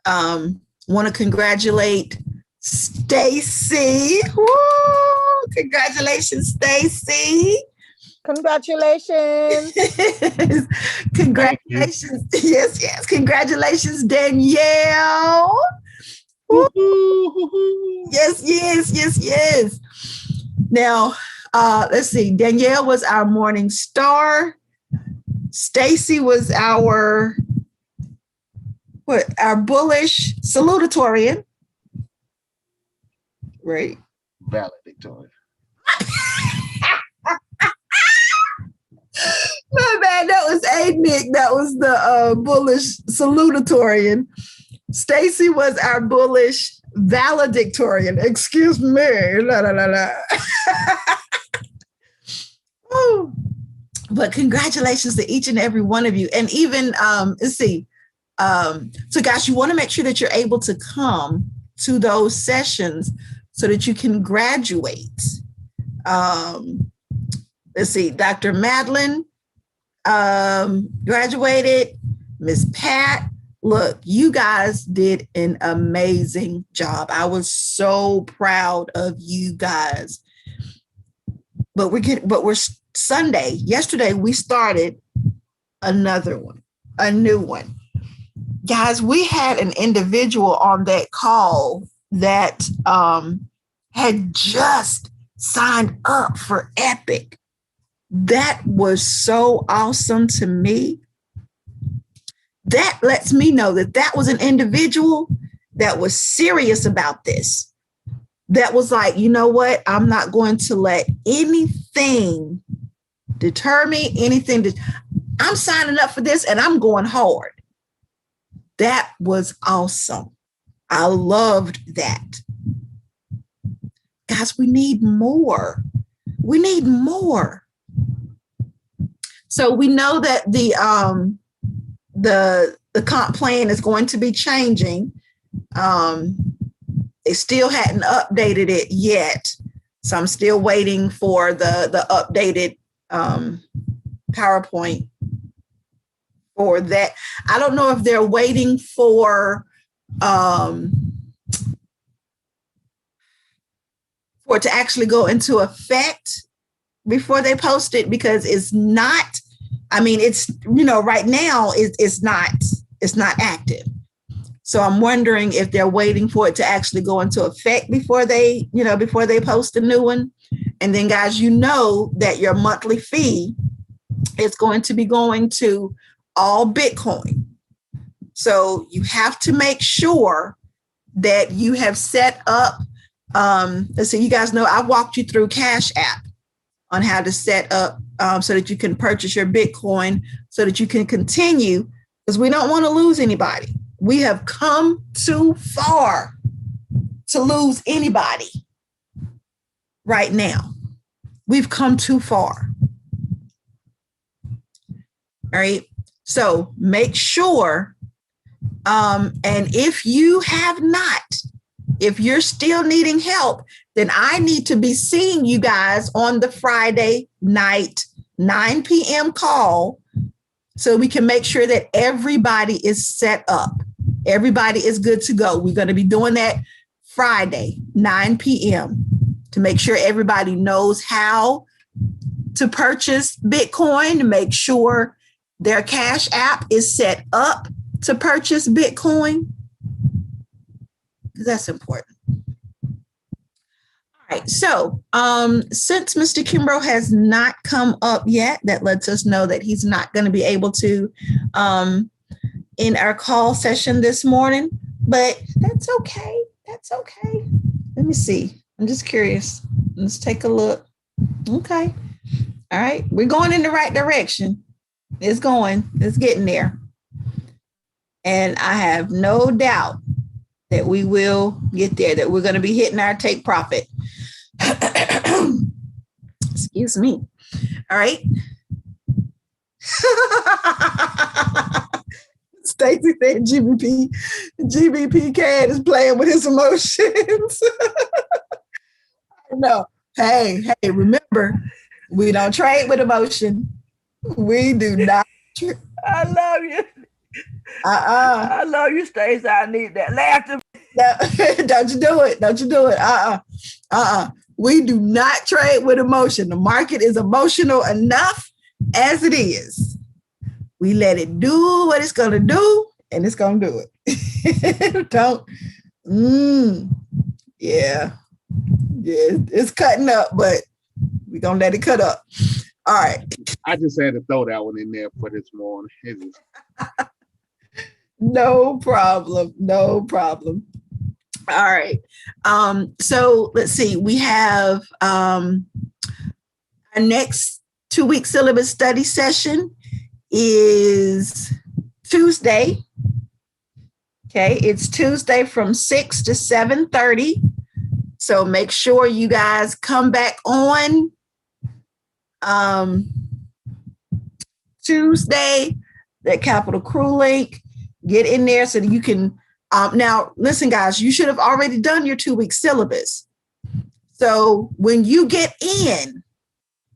Want to congratulate Stacy. Congratulations, Stacy. Congratulations. Congratulations. Yes. Congratulations, Danielle. Yes. Now, let's see. Danielle was our morning star. Stacy was our bullish salutatorian. Right. Valedictorian. My bad, that was Nick. That was the bullish salutatorian. Stacy was our bullish valedictorian. Excuse me. La, la, la, la. Woo. But congratulations to each and every one of you. And even, let's see. So guys, you want to make sure that you're able to come to those sessions so that you can graduate. Let's see, Dr. Madeline graduated. Miss Pat, look, you guys did an amazing job. I was so proud of you guys. But we're Sunday. Yesterday we started another one, a new one. Guys, we had an individual on that call that had just signed up for Epic. That was so awesome to me. That lets me know that that was an individual that was serious about this. That was like, you know what? I'm not going to let anything deter me, I'm signing up for this and I'm going hard. That was awesome. I loved that. Guys, we need more. We need more. So we know that the comp plan is going to be changing. They still hadn't updated it yet. So I'm still waiting for the updated PowerPoint for that. I don't know if they're waiting for it to actually go into effect before they post it, because it's not, I mean, it's, right now it's not active. So I'm wondering if they're waiting for it to actually go into effect before they post a new one. And then guys, that your monthly fee is going to be going to all Bitcoin. So you have to make sure that you have set up, let's see, you guys know I walked you through Cash App on how to set up so that you can purchase your Bitcoin so that you can continue, because we don't want to lose anybody. We have come too far to lose anybody right now. We've come too far. All right. So make sure, and if you have not, if you're still needing help, then I need to be seeing you guys on the Friday night, 9 p.m. call, so we can make sure that everybody is set up. Everybody is good to go. We're going to be doing that Friday, 9 p.m. to make sure everybody knows how to purchase Bitcoin, to make sure their Cash App is set up to purchase Bitcoin. That's important. All right. So since Mr. Kimbrough has not come up yet, that lets us know that he's not going to be able to in our call session this morning, but that's okay. That's okay. Let me see. I'm just curious. Let's take a look. Okay. All right. We're going in the right direction. It's getting there. And I have no doubt that we will get there, that we're going to be hitting our take profit. Excuse me. All right. Stacy said GBP Cad is playing with his emotions. No. Hey, remember, we don't trade with emotion. We do not. I love you. I love you, Stacey. I need that laughter. Don't you do it. Don't you do it. We do not trade with emotion. The market is emotional enough as it is. We let it do what it's going to do, and it's going to do it. Yeah, it's cutting up, but we're going to let it cut up. All right. I just had to throw that one in there for this morning. No problem. All right. So let's see. We have our next 2-week syllabus study session is Tuesday. Okay, it's Tuesday from 6 to 7:30. So make sure you guys come back on Tuesday, that Capital Crew link. Get in there so that you can. Now, listen, guys, you should have already done your 2-week syllabus. So when you get in,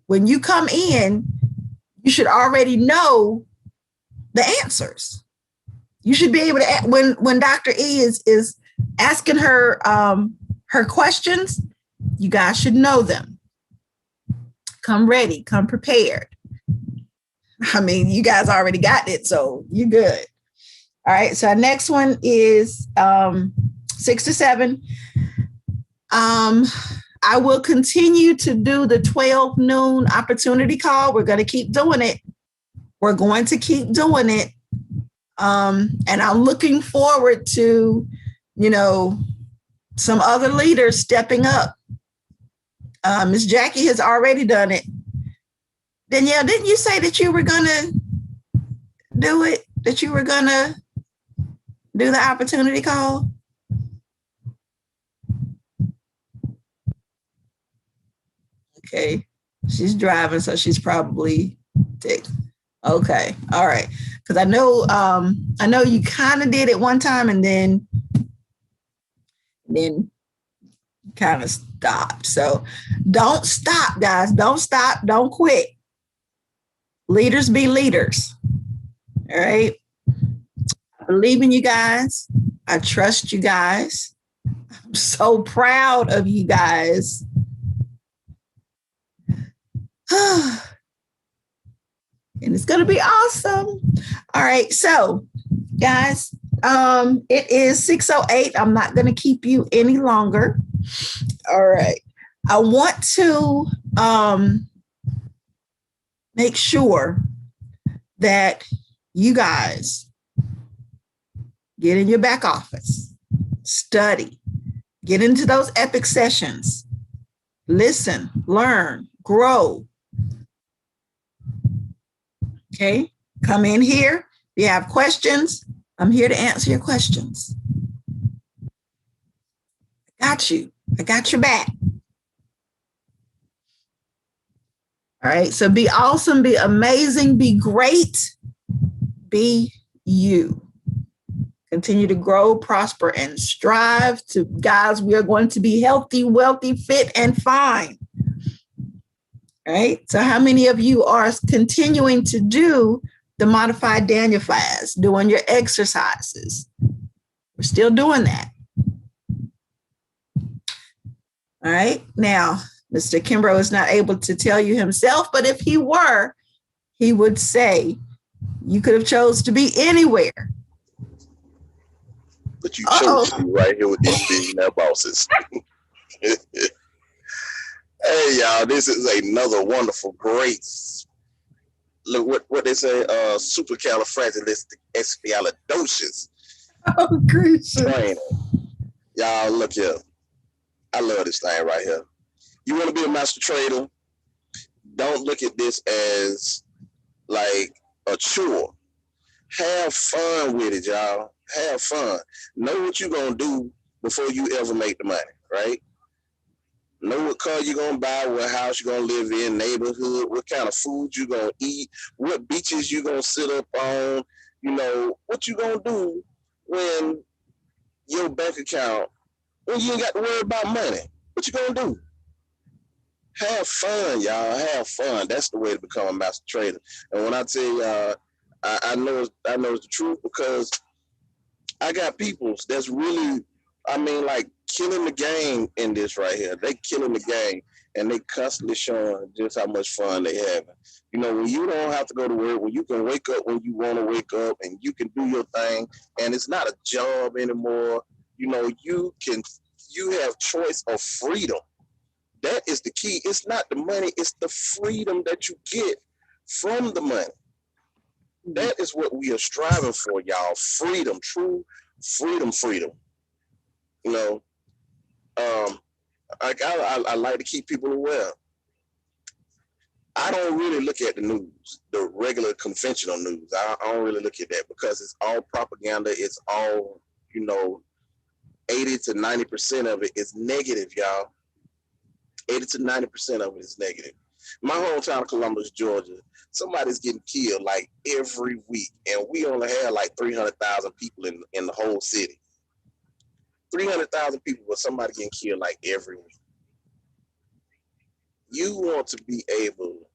when you come in, you should already know the answers. You should be able to, when Dr. E is asking her her questions, you guys should know them. Come ready, come prepared. I mean, you guys already got it, so you're good. All right, so our next one is 6 to 7. I will continue to do the 12 noon opportunity call. We're going to keep doing it. We're going to keep doing it. And I'm looking forward to, some other leaders stepping up. Miss Jackie has already done it. Danielle, didn't you say that you were going to do it? That you were going to do the opportunity call? Okay. She's driving, so she's probably ticked. Okay. All right. Because I know you kind of did it one time and then kind of stopped. So don't stop, guys. Don't stop. Don't quit. Leaders be leaders. All right. I believe in you guys. I trust you guys. I'm so proud of you guys. And it's going to be awesome. All right. So, guys, it is 6:08. I'm not going to keep you any longer. All right. I want to make sure that you guys get in your back office, study, get into those epic sessions, listen, learn, grow. Okay, come in here. If you have questions, I'm here to answer your questions. I got you. I got your back. All right, so be awesome, be amazing, be great, be you. Continue to grow, prosper, and strive. Guys, we are going to be healthy, wealthy, fit, and fine. All right, so how many of you are continuing to do the modified Daniel fast, doing your exercises? We're still doing that. All right, now, Mr. Kimbrough is not able to tell you himself, but if he were, he would say, you could have chose to be anywhere. But you chose to be right here with these billionaire bosses. Hey, y'all, this is another wonderful, great, look what they say, supercalifragilisticexpialidocious training. Y'all, look here. I love this thing right here. You want to be a master trader? Don't look at this as like a chore. Have fun with it, y'all. Have fun. Know what you're going to do before you ever make the money, right? Know what car you're going to buy, what house you're going to live in, neighborhood, what kind of food you're going to eat, what beaches you're going to sit up on, what you're going to do when your bank account, when you ain't got to worry about money. What you going to do? Have fun, y'all. Have fun. That's the way to become a master trader. And when I tell y'all, I know it's the truth, because I got peoples that's really, killing the game in this right here. They killing the game, and they constantly showing just how much fun they having. When you don't have to go to work, when you can wake up when you want to wake up, and you can do your thing, and it's not a job anymore. You have choice of freedom. That is the key. It's not the money, it's the freedom that you get from the money. That is what we are striving for, y'all. Freedom, true freedom. I like to keep people aware. I don't really look at the news, the regular conventional news. I don't really look at that, because it's all propaganda. It's all you know, 80 to 90% of it is negative, y'all. 80 to 90% of it is negative. My hometown, Columbus, Georgia, somebody's getting killed like every week, and we only have like 300,000 people in the whole city. 300,000 people, but somebody getting killed like every week. You want to be able,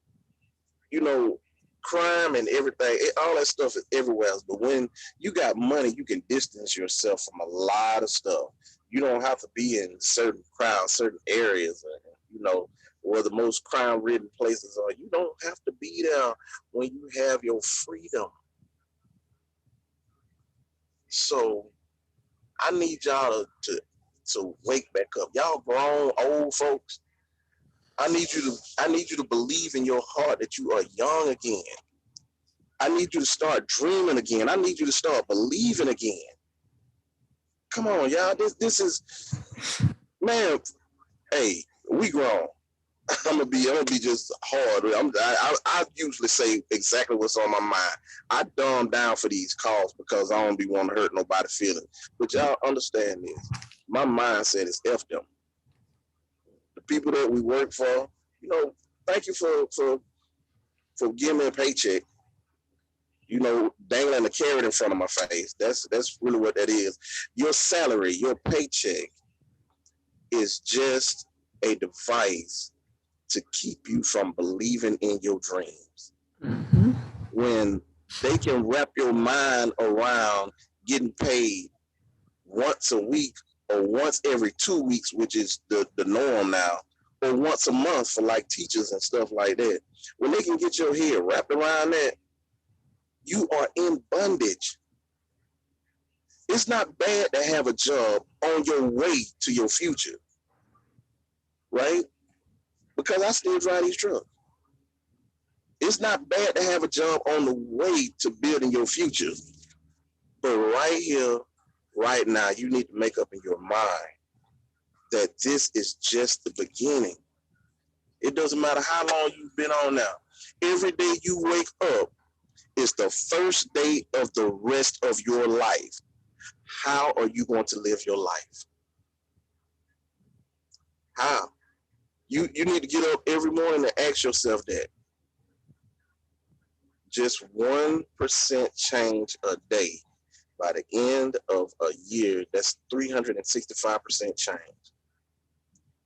you know, crime and everything, all that stuff is everywhere else. But when you got money, you can distance yourself from a lot of stuff. You don't have to be in certain crowds, certain areas, you know, where the most crime-ridden places are. You don't have to be there when you have your freedom. So I need y'all to wake back up. Y'all grown old folks. I need you to believe in your heart that you are young again. I need you to start dreaming again. I need you to start believing again. Come on, y'all. This is, man. Hey, we grown. I'm gonna be just hard. I usually say exactly what's on my mind. I dumb down for these calls because I don't be want to hurt nobody's feelings. But y'all understand this. My mindset is F them. The people that we work for, you know, thank you for giving me a paycheck. You know, dangling a carrot in front of my face. That's really what that is. Your salary, your paycheck is just a device to keep you from believing in your dreams. Mm-hmm. When they can wrap your mind around getting paid once a week or once every 2 weeks, which is the norm now, or once a month for like teachers and stuff like that. When they can get your head wrapped around that, you are in bondage. It's not bad to have a job on your way to your future, right? Because I still drive these trucks. It's not bad to have a job on the way to building your future. But right here, right now, you need to make up in your mind that this is just the beginning. It doesn't matter how long you've been on now. Every day you wake up is the first day of the rest of your life. How are you going to live your life? How? You need to get up every morning and ask yourself that. Just 1% change a day. By the end of a year, that's 365% change.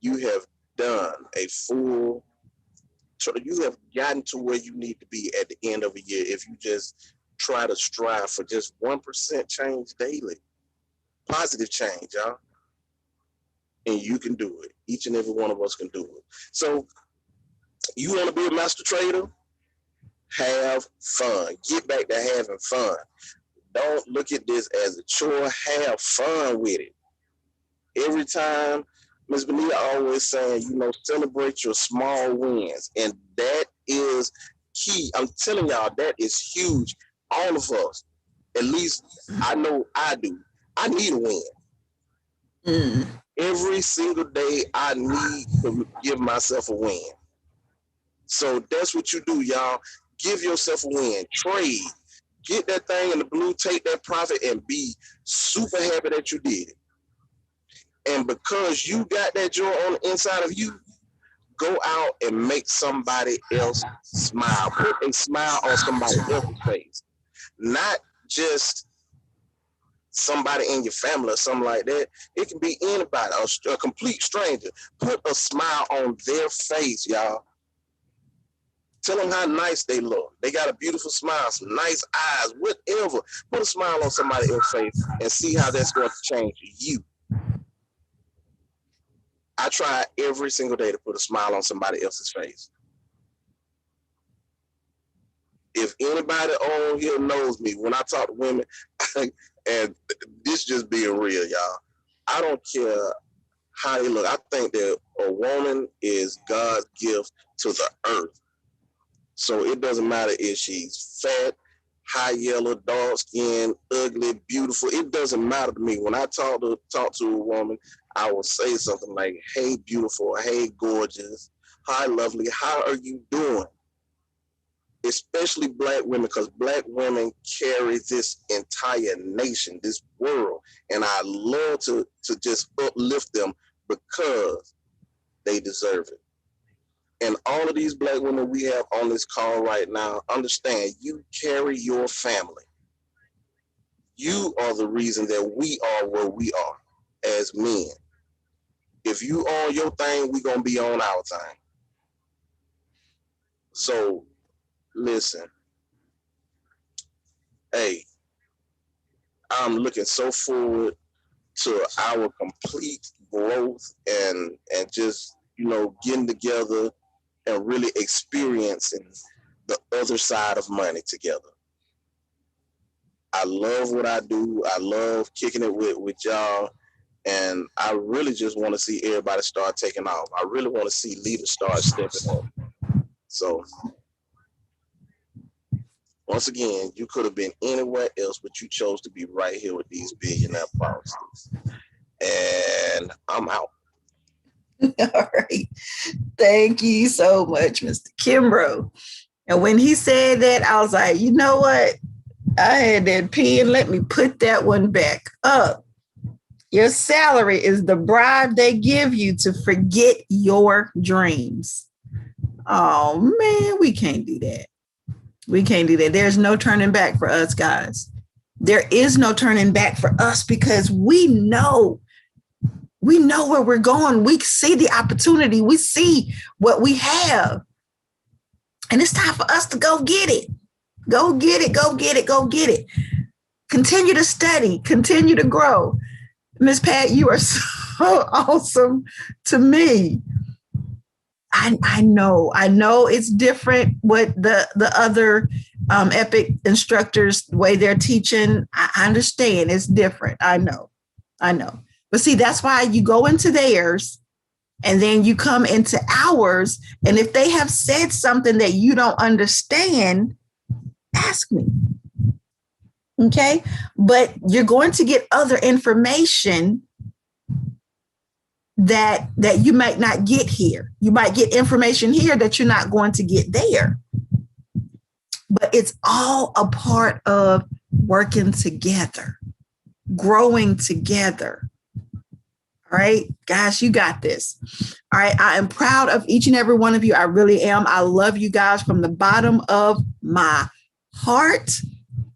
You have done a full, you have gotten to where you need to be at the end of a year if you just try to strive for just 1% change daily. Positive change, y'all. And you can do it. Each and every one of us can do it. So you want to be a master trader? Have fun. Get back to having fun. Don't look at this as a chore. Have fun with it. Every time, Ms. Bonita always saying, you know, celebrate your small wins. And that is key. I'm telling y'all, that is huge. All of us, at least I know I do. I need a win. Mm. Every single day, I need to give myself a win. So that's what you do, y'all. Give yourself a win. Trade. Get that thing in the blue, take that profit, and be super happy that you did it. And because you got that joy on the inside of you, go out and make somebody else smile. Put a smile on somebody else's face. Not just somebody in your family or something like that. It can be anybody, a complete stranger. Put a smile on their face, y'all. Tell them how nice they look. They got a beautiful smile, some nice eyes, whatever. Put a smile on somebody else's face and see how that's going to change you. I try every single day to put a smile on somebody else's face. If anybody on here knows me, when I talk to women, and this just being real, y'all, I don't care how they look. I think that a woman is God's gift to the earth. So it doesn't matter if she's fat, high yellow, dark skin, ugly, beautiful. It doesn't matter to me. When I talk to a woman, I will say something like, hey, beautiful, hey, gorgeous, hi, lovely, how are you doing? especially Black women, because Black women carry this entire nation, this world. And I love to just uplift them because they deserve it. And all of these Black women we have on this call right now, understand you carry your family. You are the reason that we are where we are as men. If you on your thing, we gonna be on our thing. So listen, hey, I'm looking so forward to our complete growth and just, you know, getting together and really experiencing the other side of money together. I love what I do. I love kicking it with y'all. And I really just want to see everybody start taking off. I really want to see leaders start stepping up. So once again, you could have been anywhere else, but you chose to be right here with these billionaire policies. And I'm out. All right. Thank you so much, Mr. Kimbrough. And when he said that, I was like, you know what? I had that pen. Let me put that one back up. Your salary is the bribe they give you to forget your dreams. Oh, man, we can't do that. We can't do that. There's no turning back for us, guys. There is no turning back for us because we know where we're going. We see the opportunity. We see what we have. And it's time for us to go get it. Go get it, go get it, go get it. Continue to study, continue to grow. Miss Pat, you are so awesome to me. I know it's different what the other Epic instructors, the way they're teaching. I understand it's different. I know. But see, that's why you go into theirs and then you come into ours. And if they have said something that you don't understand, ask me. Okay. But you're going to get other information that you might not get here. You might get information here that you're not going to get there. But it's all a part of working together, growing together. All right, guys, you got this. All right, I am proud of each and every one of you. I really am. I love you guys from the bottom of my heart.